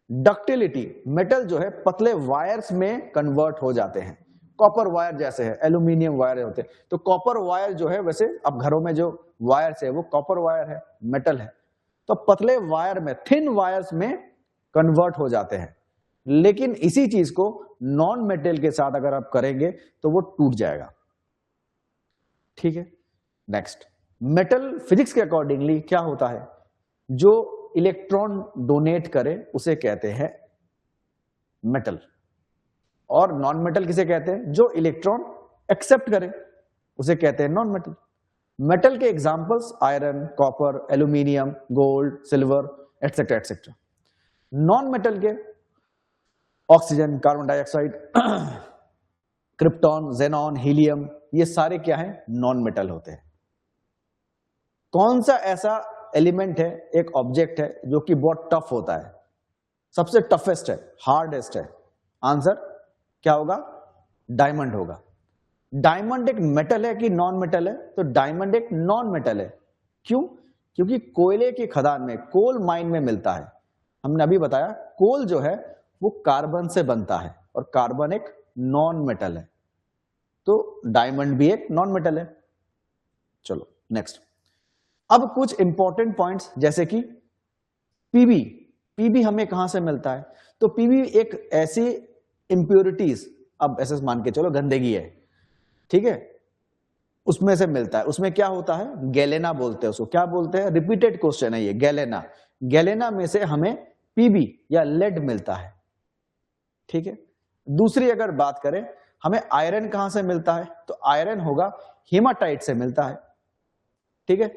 ductility. मेटल जो है पतले वायर्स में कन्वर्ट हो जाते हैं, कॉपर वायर जैसे है, एल्यूमिनियम वायर होते हैं। तो कॉपर वायर जो है, वैसे अब घरों में जो वायर्स है वो कॉपर वायर है, मेटल है। तो पतले वायर में, थिन वायर्स में कन्वर्ट हो जाते हैं। लेकिन इसी चीज को नॉन मेटल के साथ अगर आप करेंगे तो वो टूट जाएगा। ठीक है, नेक्स्ट, मेटल फिजिक्स के अकॉर्डिंगली क्या होता है? जो इलेक्ट्रॉन डोनेट करे उसे कहते हैं मेटल। और नॉन मेटल किसे कहते हैं? जो इलेक्ट्रॉन एक्सेप्ट करे उसे कहते हैं नॉन मेटल। मेटल के examples iron, copper, aluminium, gold, silver etcetera etcetera. Non metal के oxygen, carbon dioxide, krypton, xenon, helium, ये सारे क्या है? नॉन मेटल होते हैं। कौन सा ऐसा एलिमेंट है, एक ऑब्जेक्ट है जो कि बहुत टफ होता है, सबसे टफेस्ट है, हार्डेस्ट है? आंसर क्या होगा? डायमंड होगा। डायमंड एक मेटल है कि नॉन मेटल है? तो डायमंड एक नॉन मेटल है। क्यों? क्योंकि कोयले की खदान में, कोल माइन में मिलता है। हमने अभी बताया कोल जो है वो कार्बन से बनता है और कार्बन एक नॉन मेटल है, तो डायमंड भी एक नॉन मेटल है। चलो नेक्स्ट। अब कुछ इंपॉर्टेंट पॉइंट्स जैसे कि पीबी। पीबी हमें कहां से मिलता है? तो पीबी एक ऐसी इंप्योरिटीज, अब ऐसे मान के चलो गंदगी है, ठीक है, उसमें से मिलता है। उसमें क्या होता है? गैलेना बोलते हैं उसको। क्या बोलते हैं? रिपीटेड क्वेश्चन है ये, गैलेना। गैलेना में से हमें पीबी या लेड मिलता है, ठीक है। दूसरी अगर बात करें, हमें आयरन कहां से मिलता है? तो आयरन होगा हेमाटाइट से मिलता है, ठीक है।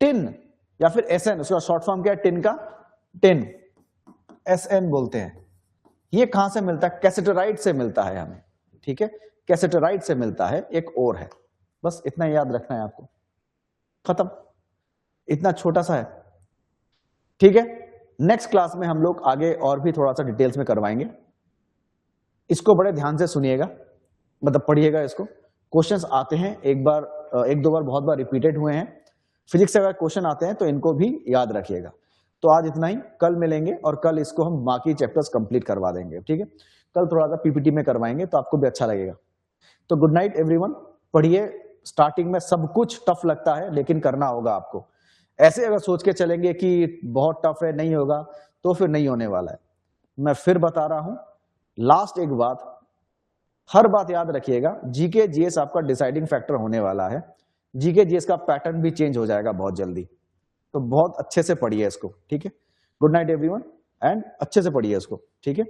टिन या फिर एसएन, उसका शॉर्ट फॉर्म क्या है? टिन का टिन, एसएन बोलते हैं। ये कहां से मिलता है? कैसेटराइट से मिलता है हमें, ठीक है। कैसेटराइट से मिलता है, एक और है। बस इतना याद रखना है आपको, खत्म। इतना छोटा सा है, ठीक है। नेक्स्ट क्लास में हम लोग आगे और भी थोड़ा सा डिटेल्स में करवाएंगे। इसको बड़े ध्यान से सुनिएगा, मतलब पढ़िएगा इसको। क्वेश्चंस आते हैं एक बार, एक दो बार, बहुत बार रिपीटेड हुए हैं। फिजिक्स से अगर क्वेश्चन आते हैं तो इनको भी याद रखिएगा। तो आज इतना ही, कल मिलेंगे और कल इसको हम बाकी चैप्टर्स कंप्लीट करवा देंगे, ठीक है। कल थोड़ा सा पीपीटी में करवाएंगे तो आपको भी अच्छा लगेगा। तो गुड नाइट एवरीवन। पढ़िए, स्टार्टिंग में सब कुछ टफ लगता है लेकिन करना होगा आपको। ऐसे अगर सोच के चलेंगे कि बहुत टफ है, नहीं होगा, तो फिर नहीं होने वाला है। मैं फिर बता रहा हूं, लास्ट एक बात, हर बात याद रखिएगा, जीके जीएस आपका डिसाइडिंग फैक्टर होने वाला है। जीके जीएस का पैटर्न भी चेंज हो जाएगा बहुत जल्दी, तो बहुत अच्छे से पढ़िए इसको, ठीक है। गुड नाइट एवरीवन, एंड अच्छे से पढ़िए इसको, ठीक है।